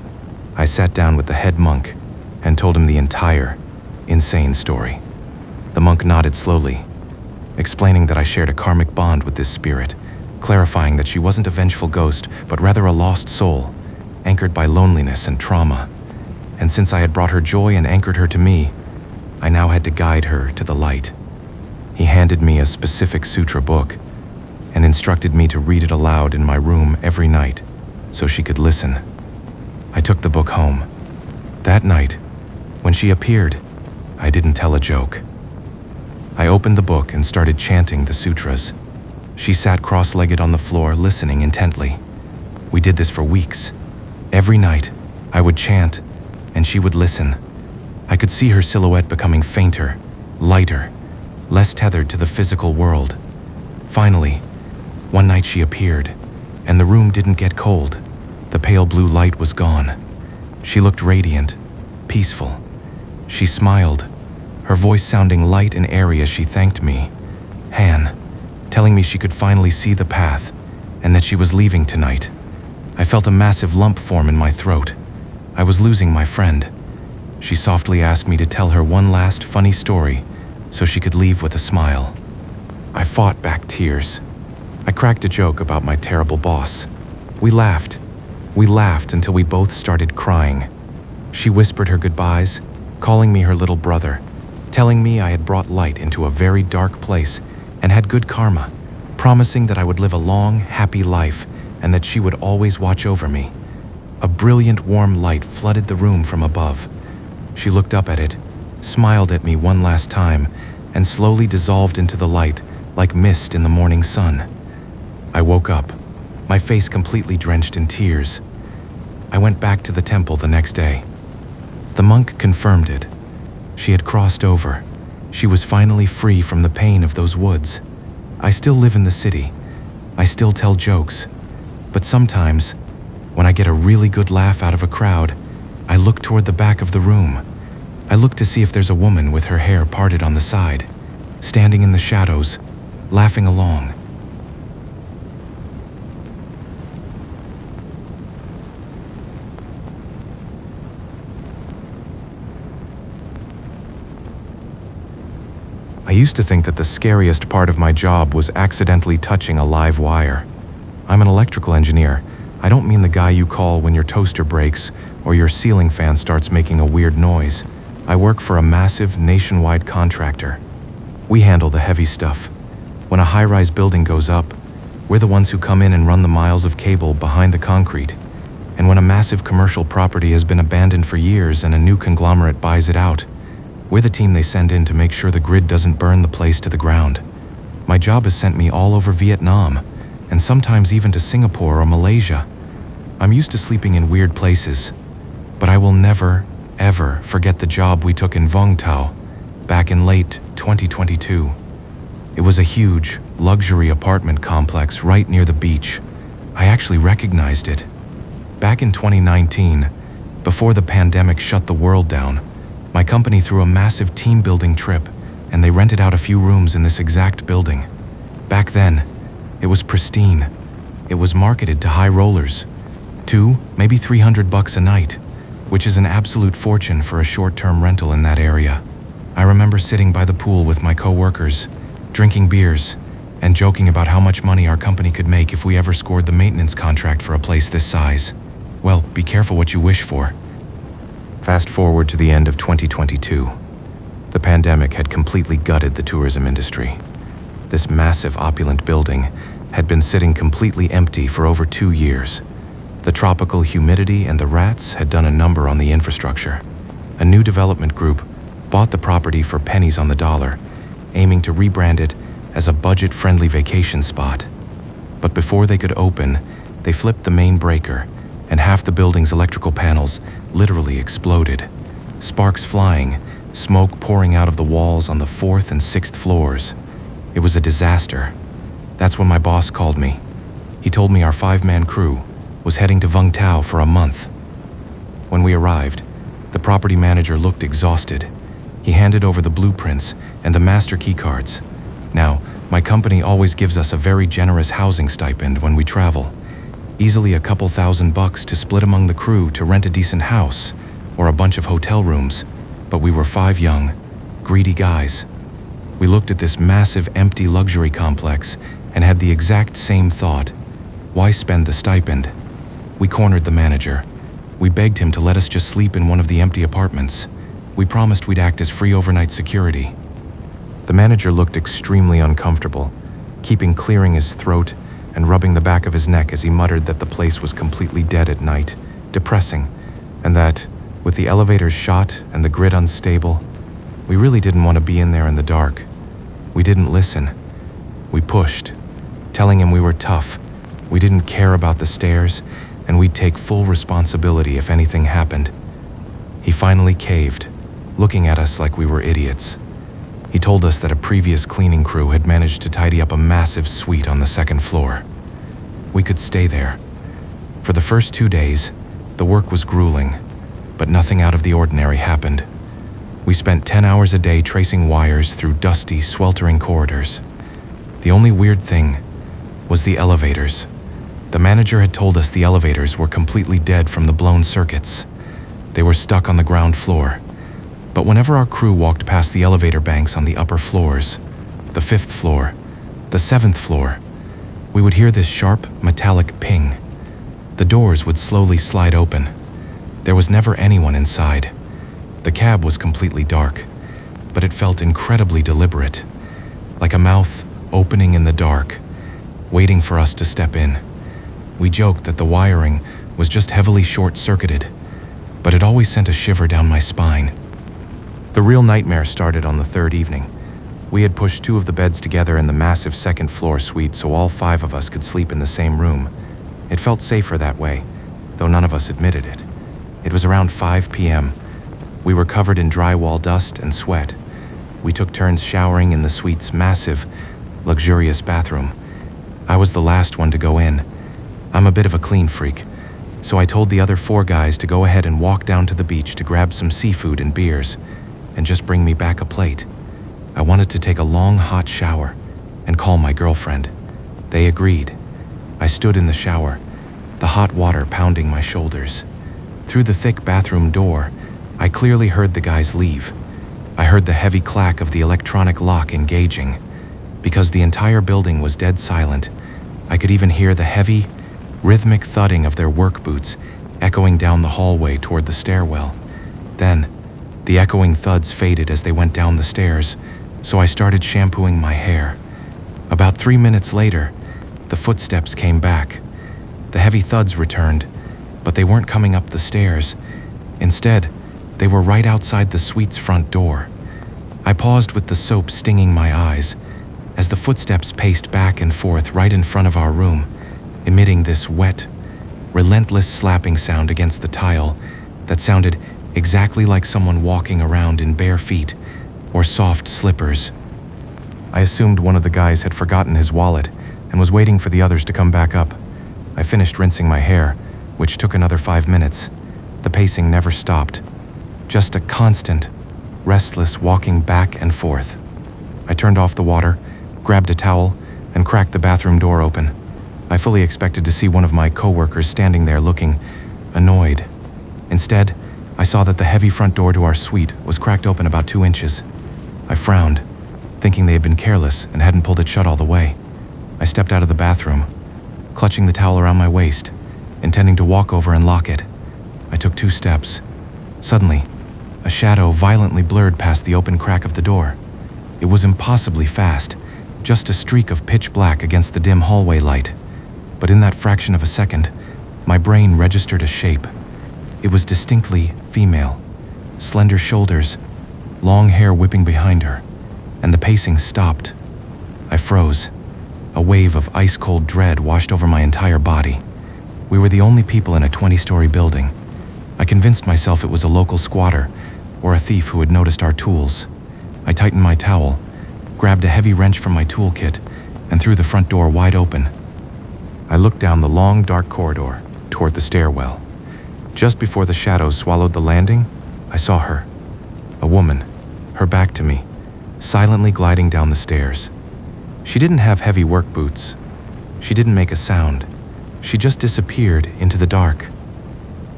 I sat down with the head monk and told him the entire insane story. The monk nodded slowly, explaining that I shared a karmic bond with this spirit, clarifying that she wasn't a vengeful ghost, but rather a lost soul, anchored by loneliness and trauma. And since I had brought her joy and anchored her to me, I now had to guide her to the light. He handed me a specific sutra book and instructed me to read it aloud in my room every night so she could listen. I took the book home. That night, when she appeared, I didn't tell a joke. I opened the book and started chanting the sutras. She sat cross-legged on the floor, listening intently. We did this for weeks. Every night, I would chant, and she would listen. I could see her silhouette becoming fainter, lighter, less tethered to the physical world. Finally, one night she appeared, and the room didn't get cold. The pale blue light was gone. She looked radiant, peaceful. She smiled, her voice sounding light and airy as she thanked me, Han, telling me she could finally see the path and that she was leaving tonight. I felt a massive lump form in my throat. I was losing my friend. She softly asked me to tell her one last funny story so she could leave with a smile. I fought back tears. I cracked a joke about my terrible boss. We laughed. We laughed until we both started crying. She whispered her goodbyes, calling me her little brother, telling me I had brought light into a very dark place and had good karma, promising that I would live a long, happy life and that she would always watch over me. A brilliant, warm light flooded the room from above. She looked up at it, smiled at me one last time, and slowly dissolved into the light like mist in the morning sun. I woke up, my face completely drenched in tears. I went back to the temple the next day. The monk confirmed it. She had crossed over. She was finally free from the pain of those woods. I still live in the city. I still tell jokes. But sometimes, when I get a really good laugh out of a crowd, I look toward the back of the room. I look to see if there's a woman with her hair parted on the side, standing in the shadows, laughing along. I used to think that the scariest part of my job was accidentally touching a live wire. I'm an electrical engineer. I don't mean the guy you call when your toaster breaks or your ceiling fan starts making a weird noise. I work for a massive nationwide contractor. We handle the heavy stuff. When a high-rise building goes up, we're the ones who come in and run the miles of cable behind the concrete. And when a massive commercial property has been abandoned for years and a new conglomerate buys it out, we're the team they send in to make sure the grid doesn't burn the place to the ground. My job has sent me all over Vietnam, and sometimes even to Singapore or Malaysia. I'm used to sleeping in weird places, but I will never, ever forget the job we took in Vung Tau back in late 2022. It was a huge, luxury apartment complex right near the beach. I actually recognized it. Back in 2019, before the pandemic shut the world down, my company threw a massive team-building trip, and they rented out a few rooms in this exact building. Back then, it was pristine. It was marketed to high rollers. $200, maybe $300 a night, which is an absolute fortune for a short-term rental in that area. I remember sitting by the pool with my co-workers, drinking beers, and joking about how much money our company could make if we ever scored the maintenance contract for a place this size. Well, be careful what you wish for. Fast forward to the end of 2022. The pandemic had completely gutted the tourism industry. This massive, opulent building had been sitting completely empty for over 2 years. The tropical humidity and the rats had done a number on the infrastructure. A new development group bought the property for pennies on the dollar, aiming to rebrand it as a budget-friendly vacation spot. But before they could open, they flipped the main breaker, and half the building's electrical panels literally exploded. Sparks flying, smoke pouring out of the walls on the 4th and 6th floors. It was a disaster. That's when my boss called me. He told me our 5-man crew was heading to Vung Tau for a month. When we arrived, the property manager looked exhausted. He handed over the blueprints and the master key cards. Now, my company always gives us a very generous housing stipend when we travel. Easily a couple $1,000 to split among the crew to rent a decent house or a bunch of hotel rooms. But we were 5 young, greedy guys. We looked at this massive empty luxury complex and had the exact same thought. Why spend the stipend? We cornered the manager. We begged him to let us just sleep in one of the empty apartments. We promised we'd act as free overnight security. The manager looked extremely uncomfortable, keeping clearing his throat and rubbing the back of his neck as he muttered that the place was completely dead at night, depressing, and that, with the elevators shot and the grid unstable, we really didn't want to be in there in the dark. We didn't listen. We pushed, telling him we were tough, we didn't care about the stairs, and we'd take full responsibility if anything happened. He finally caved, looking at us like we were idiots. He told us that a previous cleaning crew had managed to tidy up a massive suite on the 2nd floor. We could stay there. For the first 2 days, the work was grueling, but nothing out of the ordinary happened. We spent 10 hours a day tracing wires through dusty, sweltering corridors. The only weird thing was the elevators. The manager had told us the elevators were completely dead from the blown circuits. They were stuck on the ground floor. But whenever our crew walked past the elevator banks on the upper floors, the 5th floor, the 7th floor, we would hear this sharp, metallic ping. The doors would slowly slide open. There was never anyone inside. The cab was completely dark, but it felt incredibly deliberate, like a mouth opening in the dark, waiting for us to step in. We joked that the wiring was just heavily short-circuited, but it always sent a shiver down my spine. The real nightmare started on the 3rd evening. We had pushed 2 of the beds together in the massive 2nd floor suite so all 5 of us could sleep in the same room. It felt safer that way, though none of us admitted it. It was around 5 p.m. We were covered in drywall dust and sweat. We took turns showering in the suite's massive, luxurious bathroom. I was the last one to go in. I'm a bit of a clean freak, so I told the other 4 guys to go ahead and walk down to the beach to grab some seafood and beers, and just bring me back a plate. I wanted to take a long, hot shower and call my girlfriend. They agreed. I stood in the shower, the hot water pounding my shoulders. Through the thick bathroom door, I clearly heard the guys leave. I heard the heavy clack of the electronic lock engaging. Because the entire building was dead silent, I could even hear the heavy, rhythmic thudding of their work boots echoing down the hallway toward the stairwell. Then, the echoing thuds faded as they went down the stairs, so I started shampooing my hair. About 3 minutes later, the footsteps came back. The heavy thuds returned, but they weren't coming up the stairs. Instead, they were right outside the suite's front door. I paused with the soap stinging my eyes as the footsteps paced back and forth right in front of our room, emitting this wet, relentless slapping sound against the tile that sounded exactly like someone walking around in bare feet or soft slippers. I assumed one of the guys had forgotten his wallet and was waiting for the others to come back up. I finished rinsing my hair, which took another 5 minutes. The pacing never stopped. Just a constant, restless walking back and forth. I turned off the water, grabbed a towel, and cracked the bathroom door open. I fully expected to see one of my coworkers standing there looking annoyed. Instead, I saw that the heavy front door to our suite was cracked open about 2 inches. I frowned, thinking they had been careless and hadn't pulled it shut all the way. I stepped out of the bathroom, clutching the towel around my waist, intending to walk over and lock it. I took 2 steps. Suddenly, a shadow violently blurred past the open crack of the door. It was impossibly fast, just a streak of pitch black against the dim hallway light. But in that fraction of a second, my brain registered a shape. It was distinctly female. Slender shoulders, long hair whipping behind her, and the pacing stopped. I froze. A wave of ice-cold dread washed over my entire body. We were the only people in a 20-story building. I convinced myself it was a local squatter or a thief who had noticed our tools. I tightened my towel, grabbed a heavy wrench from my toolkit, and threw the front door wide open. I looked down the long, dark corridor toward the stairwell. Just before the shadows swallowed the landing, I saw her. A woman, her back to me, silently gliding down the stairs. She didn't have heavy work boots. She didn't make a sound. She just disappeared into the dark.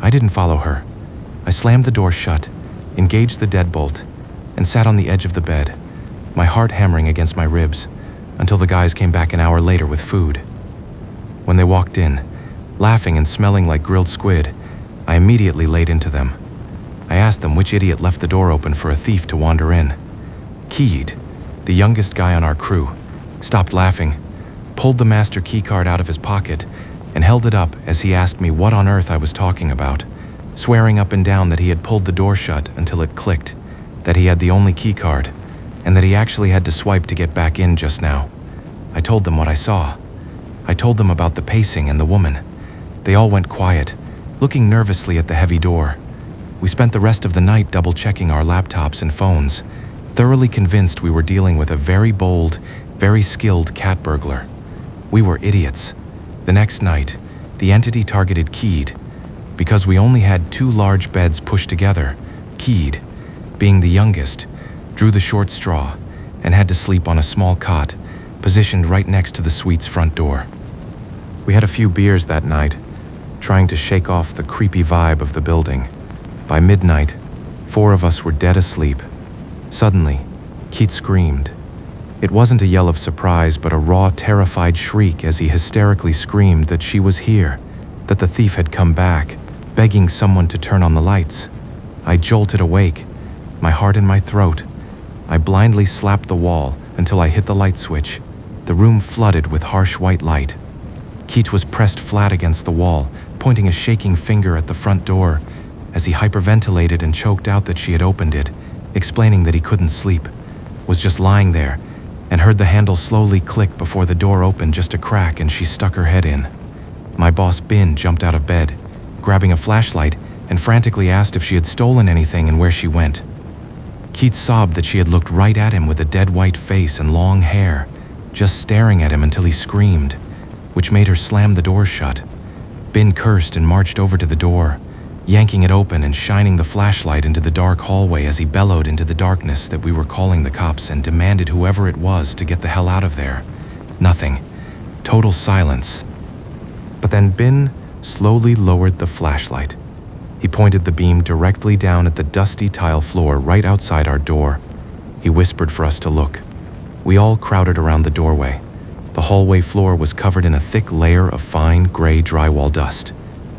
I didn't follow her. I slammed the door shut, engaged the deadbolt, and sat on the edge of the bed, my heart hammering against my ribs, until the guys came back an hour later with food. When they walked in, laughing and smelling like grilled squid, I immediately laid into them. I asked them which idiot left the door open for a thief to wander in. Keed, the youngest guy on our crew, stopped laughing, pulled the master keycard out of his pocket, and held it up as he asked me what on earth I was talking about, swearing up and down that he had pulled the door shut until it clicked, that he had the only keycard, and that he actually had to swipe to get back in just now. I told them what I saw. I told them about the pacing and the woman. They all went quiet, looking nervously at the heavy door. We spent the rest of the night double-checking our laptops and phones, thoroughly convinced we were dealing with a very bold, very skilled cat burglar. We were idiots. The next night, the entity targeted Keed. Because we only had 2 large beds pushed together, Keed, being the youngest, drew the short straw and had to sleep on a small cot positioned right next to the suite's front door. We had a few beers that night, trying to shake off the creepy vibe of the building. By midnight, 4 of us were dead asleep. Suddenly, Keith screamed. It wasn't a yell of surprise, but a raw, terrified shriek as he hysterically screamed that she was here, that the thief had come back, begging someone to turn on the lights. I jolted awake, my heart in my throat. I blindly slapped the wall until I hit the light switch. The room flooded with harsh white light. Keith was pressed flat against the wall, pointing a shaking finger at the front door as he hyperventilated and choked out that she had opened it, explaining that he couldn't sleep, was just lying there, and heard the handle slowly click before the door opened just a crack and she stuck her head in. My boss Bin jumped out of bed, grabbing a flashlight, and frantically asked if she had stolen anything and where she went. Keith sobbed that she had looked right at him with a dead white face and long hair, just staring at him until he screamed, which made her slam the door shut. Bin cursed and marched over to the door, yanking it open and shining the flashlight into the dark hallway as he bellowed into the darkness that we were calling the cops and demanded whoever it was to get the hell out of there. Nothing. Total silence. But then Bin slowly lowered the flashlight. He pointed the beam directly down at the dusty tile floor right outside our door. He whispered for us to look. We all crowded around the doorway. The hallway floor was covered in a thick layer of fine gray drywall dust.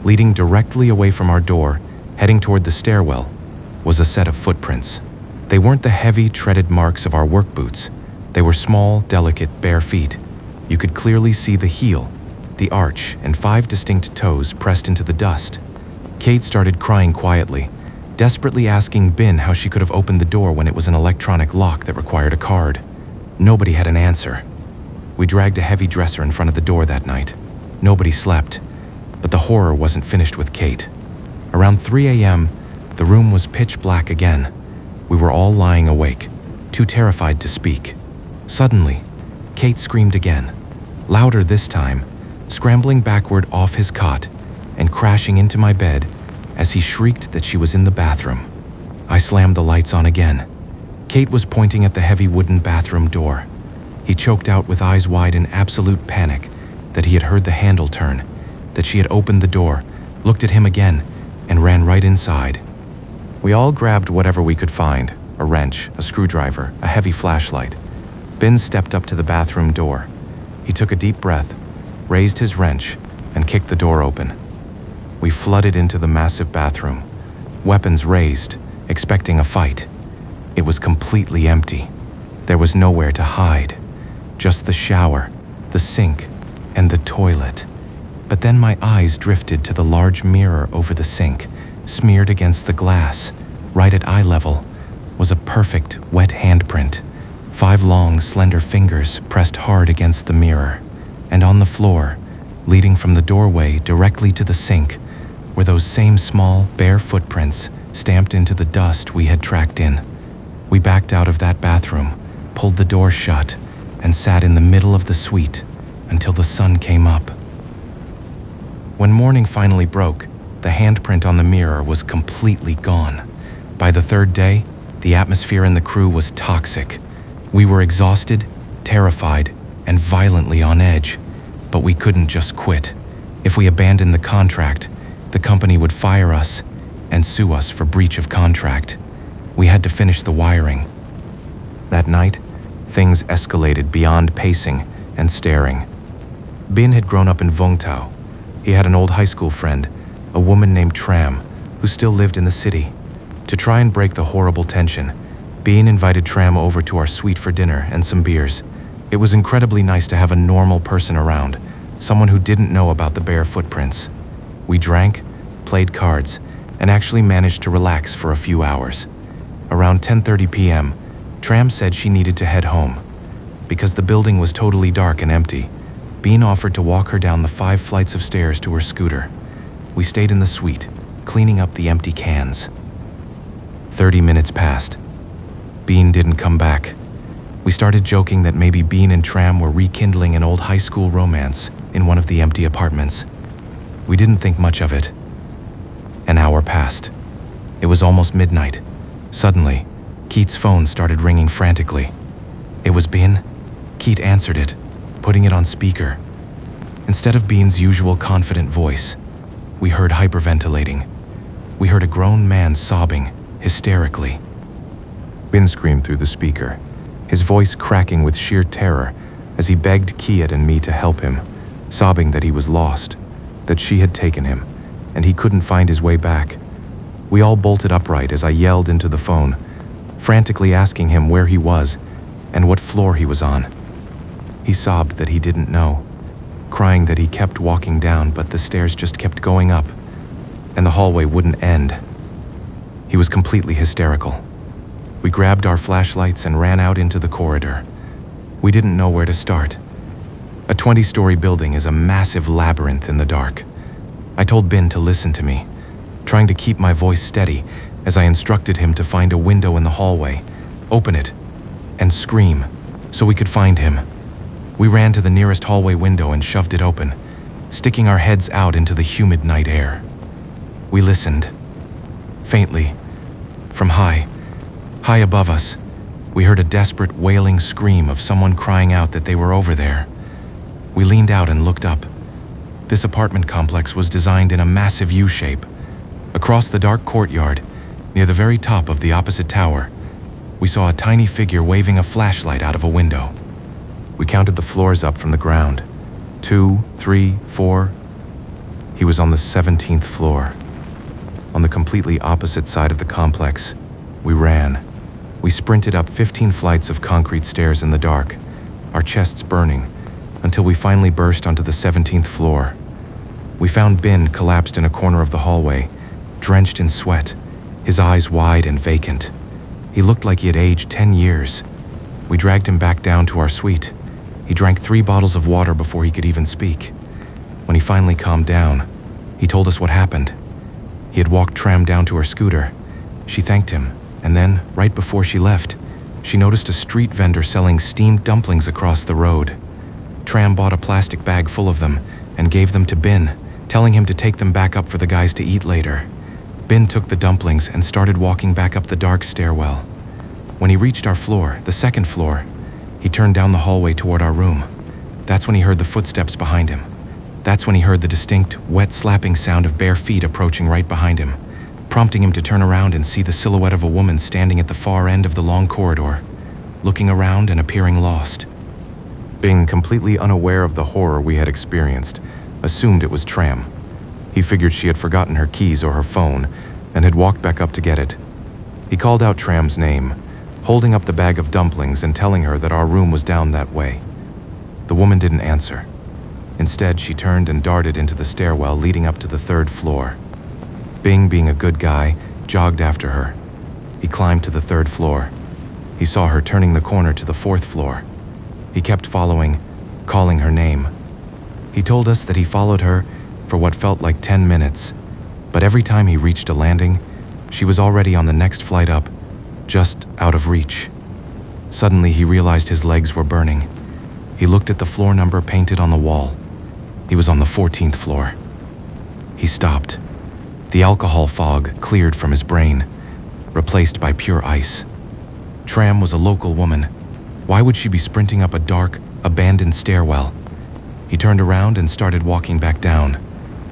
Leading directly away from our door, heading toward the stairwell, was a set of footprints. They weren't the heavy, treaded marks of our work boots. They were small, delicate, bare feet. You could clearly see the heel, the arch, and 5 distinct toes pressed into the dust. Kate started crying quietly, desperately asking Bin how she could have opened the door when it was an electronic lock that required a card. Nobody had an answer. We dragged a heavy dresser in front of the door that night. Nobody slept. But the horror wasn't finished with Kate. Around 3 a.m., the room was pitch black again. We were all lying awake, too terrified to speak. Suddenly, Kate screamed again, louder this time, scrambling backward off his cot and crashing into my bed as he shrieked that she was in the bathroom. I slammed the lights on again. Kate was pointing at the heavy wooden bathroom door. He choked out with eyes wide in absolute panic that he had heard the handle turn, that she had opened the door, looked at him again, and ran right inside. We all grabbed whatever we could find, a wrench, a screwdriver, a heavy flashlight. Bin stepped up to the bathroom door. He took a deep breath, raised his wrench, and kicked the door open. We flooded into the massive bathroom, weapons raised, expecting a fight. It was completely empty. There was nowhere to hide, just the shower, the sink, and the toilet. But then my eyes drifted to the large mirror over the sink, smeared against the glass, right at eye level. was a perfect, wet handprint. 5 long, slender fingers pressed hard against the mirror. And on the floor, leading from the doorway directly to the sink, were those same small, bare footprints stamped into the dust we had tracked in. We backed out of that bathroom, pulled the door shut, and sat in the middle of the suite until the sun came up. When morning finally broke, the handprint on the mirror was completely gone. By the 3rd day, the atmosphere in the crew was toxic. We were exhausted, terrified, and violently on edge, but we couldn't just quit. If we abandoned the contract, the company would fire us and sue us for breach of contract. We had to finish the wiring. That night, things escalated beyond pacing and staring. Bin had grown up in Vung Tau. He had an old high school friend, a woman named Tram, who still lived in the city. To try and break the horrible tension, Bin invited Tram over to our suite for dinner and some beers. It was incredibly nice to have a normal person around, someone who didn't know about the bare footprints. We drank, played cards, and actually managed to relax for a few hours. Around 10:30 p.m., Tram said she needed to head home. Because the building was totally dark and empty, Bean offered to walk her down the 5 flights of stairs to her scooter. We stayed in the suite, cleaning up the empty cans. 30 minutes passed. Bean didn't come back. We started joking that maybe Bean and Tram were rekindling an old high school romance in one of the empty apartments. We didn't think much of it. An hour passed. It was almost midnight. Suddenly, Keith's phone started ringing frantically. It was Bean. Keith answered it, putting it on speaker. Instead of Bean's usual confident voice, we heard hyperventilating. We heard a grown man sobbing, hysterically. Bin screamed through the speaker, his voice cracking with sheer terror as he begged Keith and me to help him, sobbing that he was lost, that she had taken him, and he couldn't find his way back. We all bolted upright as I yelled into the phone, frantically asking him where he was and what floor he was on. He sobbed that he didn't know, crying that he kept walking down but the stairs just kept going up, and the hallway wouldn't end. He was completely hysterical. We grabbed our flashlights and ran out into the corridor. We didn't know where to start. A 20-story building is a massive labyrinth in the dark. I told Bin to listen to me, trying to keep my voice steady as I instructed him to find a window in the hallway, open it, and scream so we could find him. We ran to the nearest hallway window and shoved it open, sticking our heads out into the humid night air. We listened. Faintly, from high above us, we heard a desperate wailing scream of someone crying out that they were over there. We leaned out and looked up. This apartment complex was designed in a massive U-shape. Across the dark courtyard, near the very top of the opposite tower, we saw a tiny figure waving a flashlight out of a window. We counted the floors up from the ground. 2, 3, 4. He was on the 17th floor. On the completely opposite side of the complex, we ran. We sprinted up 15 flights of concrete stairs in the dark, our chests burning, until we finally burst onto the 17th floor. We found Bin collapsed in a corner of the hallway, drenched in sweat, his eyes wide and vacant. He looked like he had aged 10 years. We dragged him back down to our suite. He drank 3 bottles of water before he could even speak. When he finally calmed down, he told us what happened. He had walked Tram down to her scooter. She thanked him, and then, right before she left, she noticed a street vendor selling steamed dumplings across the road. Tram bought a plastic bag full of them and gave them to Bin, telling him to take them back up for the guys to eat later. Bin took the dumplings and started walking back up the dark stairwell. When he reached our floor, the 2nd floor, he turned down the hallway toward our room. That's when he heard the footsteps behind him. That's when he heard the distinct, wet slapping sound of bare feet approaching right behind him, prompting him to turn around and see the silhouette of a woman standing at the far end of the long corridor, looking around and appearing lost. Being completely unaware of the horror we had experienced, assumed it was Tram. He figured she had forgotten her keys or her phone and had walked back up to get it. He called out Tram's name, holding up the bag of dumplings and telling her that our room was down that way. The woman didn't answer. Instead, she turned and darted into the stairwell leading up to the 3rd floor. Bing, being a good guy, jogged after her. He climbed to the 3rd floor. He saw her turning the corner to the 4th floor. He kept following, calling her name. He told us that he followed her for what felt like 10 minutes, but every time he reached a landing, she was already on the next flight up, just out of reach. Suddenly, he realized his legs were burning. He looked at the floor number painted on the wall. He was on the 14th floor. He stopped. The alcohol fog cleared from his brain, replaced by pure ice. Tram was a local woman. Why would she be sprinting up a dark, abandoned stairwell? He turned around and started walking back down.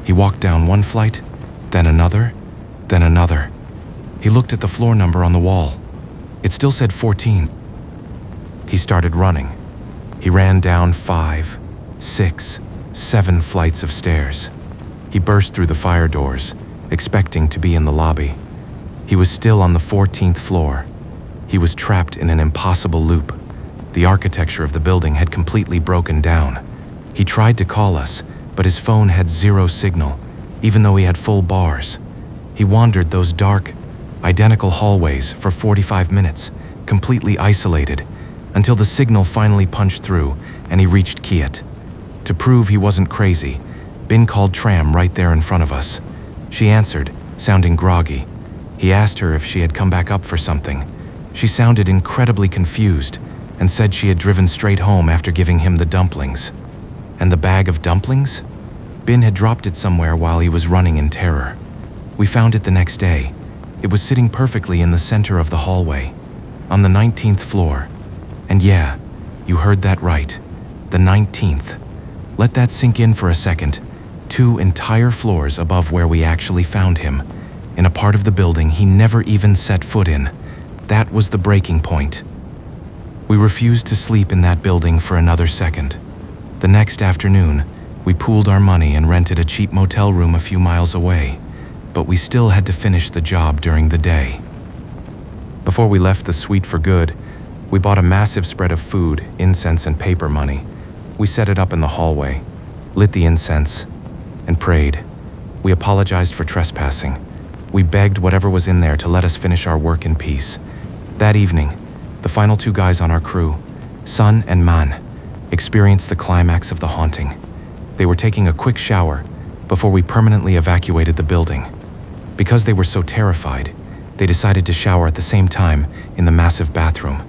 He walked down one flight, then another, then another. He looked at the floor number on the wall. It still said 14. He started running. He ran down 5, 6, 7 flights of stairs. He burst through the fire doors, expecting to be in the lobby. He was still on the 14th floor. He was trapped in an impossible loop. The architecture of the building had completely broken down. He tried to call us, but his phone had 0 signal, even though he had full bars. He wandered those dark, identical hallways for 45 minutes, completely isolated, until the signal finally punched through and he reached Kiat. To prove he wasn't crazy, Bin called Tram right there in front of us. She answered, sounding groggy. He asked her if she had come back up for something. She sounded incredibly confused and said she had driven straight home after giving him the dumplings. And the bag of dumplings? Bin had dropped it somewhere while he was running in terror. We found it the next day. It was sitting perfectly in the center of the hallway, on the 19th floor. And yeah, you heard that right, the 19th. Let that sink in for a second. 2 entire floors above where we actually found him, in a part of the building he never even set foot in. That was the breaking point. We refused to sleep in that building for another second. The next afternoon, we pooled our money and rented a cheap motel room a few miles away, but we still had to finish the job during the day. Before we left the suite for good, we bought a massive spread of food, incense, and paper money. We set it up in the hallway, lit the incense, and prayed. We apologized for trespassing. We begged whatever was in there to let us finish our work in peace. That evening, the final 2 guys on our crew, Sun and Man, experienced the climax of the haunting. They were taking a quick shower before we permanently evacuated the building. Because they were so terrified, they decided to shower at the same time in the massive bathroom.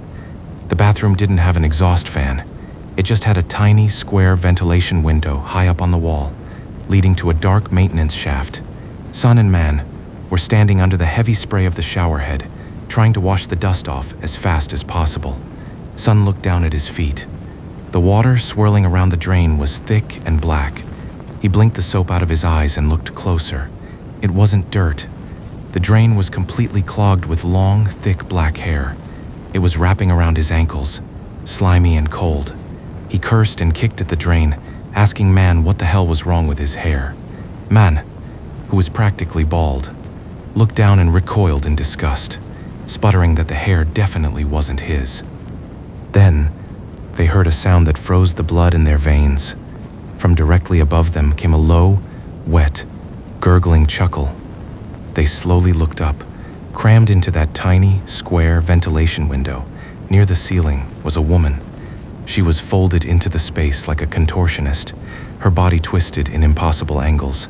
The bathroom didn't have an exhaust fan. It just had a tiny, square ventilation window high up on the wall, leading to a dark maintenance shaft. Sun and Man were standing under the heavy spray of the shower head, trying to wash the dust off as fast as possible. Sun looked down at his feet. The water swirling around the drain was thick and black. He blinked the soap out of his eyes and looked closer. It wasn't dirt. The drain was completely clogged with long, thick black hair. It was wrapping around his ankles, slimy and cold. He cursed and kicked at the drain, asking Man what the hell was wrong with his hair. Man, who was practically bald, looked down and recoiled in disgust, sputtering that the hair definitely wasn't his. Then, they heard a sound that froze the blood in their veins. From directly above them came a low, wet, gurgling chuckle. They slowly looked up. Crammed into that tiny, square ventilation window, near the ceiling, was a woman. She was folded into the space like a contortionist, her body twisted in impossible angles.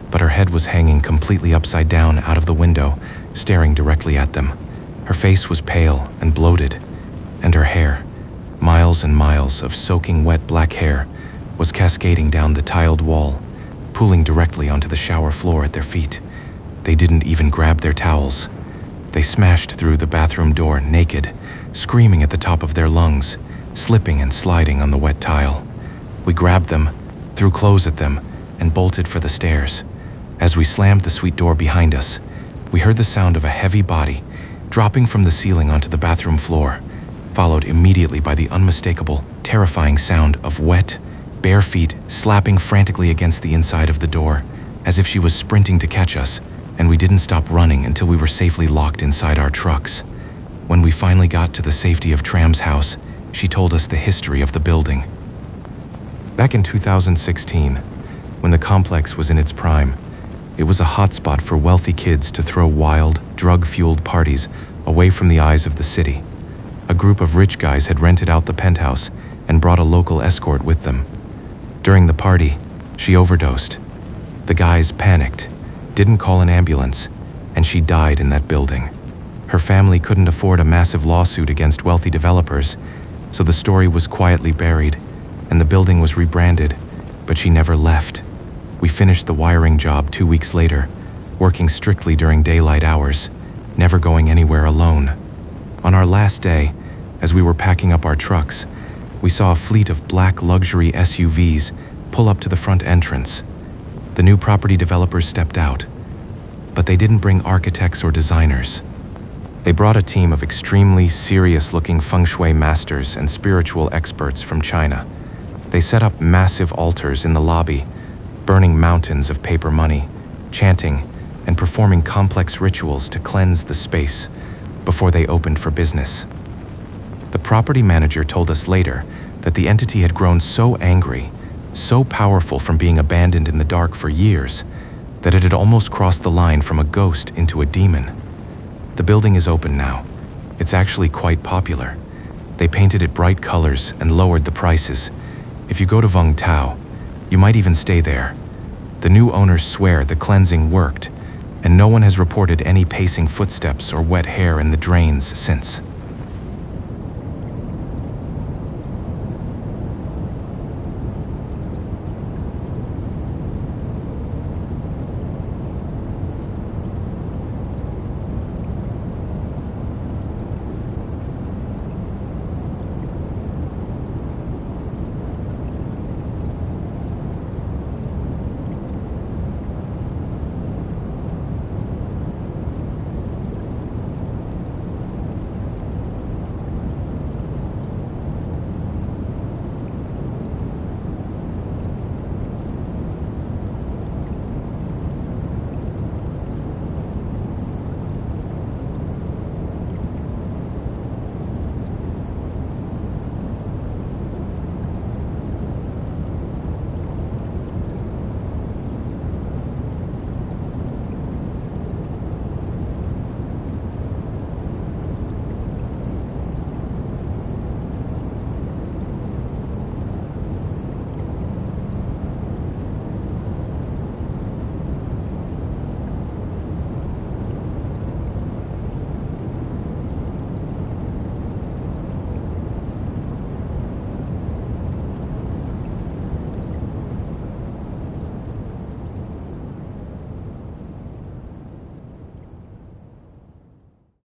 But her head was hanging completely upside down out of the window, staring directly at them. Her face was pale and bloated, and her hair, miles and miles of soaking wet black hair, was cascading down the tiled wall, pooling directly onto the shower floor at their feet. They didn't even grab their towels. They smashed through the bathroom door naked, screaming at the top of their lungs, slipping and sliding on the wet tile. We grabbed them, threw clothes at them, and bolted for the stairs. As we slammed the suite door behind us, we heard the sound of a heavy body dropping from the ceiling onto the bathroom floor, followed immediately by the unmistakable, terrifying sound of wet, bare feet slapping frantically against the inside of the door, as if she was sprinting to catch us, and we didn't stop running until we were safely locked inside our trucks. When we finally got to the safety of Tram's house, she told us the history of the building. Back in 2016, when the complex was in its prime, it was a hotspot for wealthy kids to throw wild, drug-fueled parties away from the eyes of the city. A group of rich guys had rented out the penthouse and brought a local escort with them. During the party, she overdosed. The guys panicked, didn't call an ambulance, and she died in that building. Her family couldn't afford a massive lawsuit against wealthy developers, so the story was quietly buried, and the building was rebranded, but she never left. We finished the wiring job 2 weeks later, working strictly during daylight hours, never going anywhere alone. On our last day, as we were packing up our trucks, we saw a fleet of black luxury SUVs pull up to the front entrance. The new property developers stepped out, but they didn't bring architects or designers. They brought a team of extremely serious-looking feng shui masters and spiritual experts from China. They set up massive altars in the lobby, burning mountains of paper money, chanting, and performing complex rituals to cleanse the space before they opened for business. The property manager told us later that the entity had grown so angry, so powerful from being abandoned in the dark for years, that it had almost crossed the line from a ghost into a demon. The building is open now. It's actually quite popular. They painted it bright colors and lowered the prices. If you go to Vung Tau, you might even stay there. The new owners swear the cleansing worked, and no one has reported any pacing footsteps or wet hair in the drains since.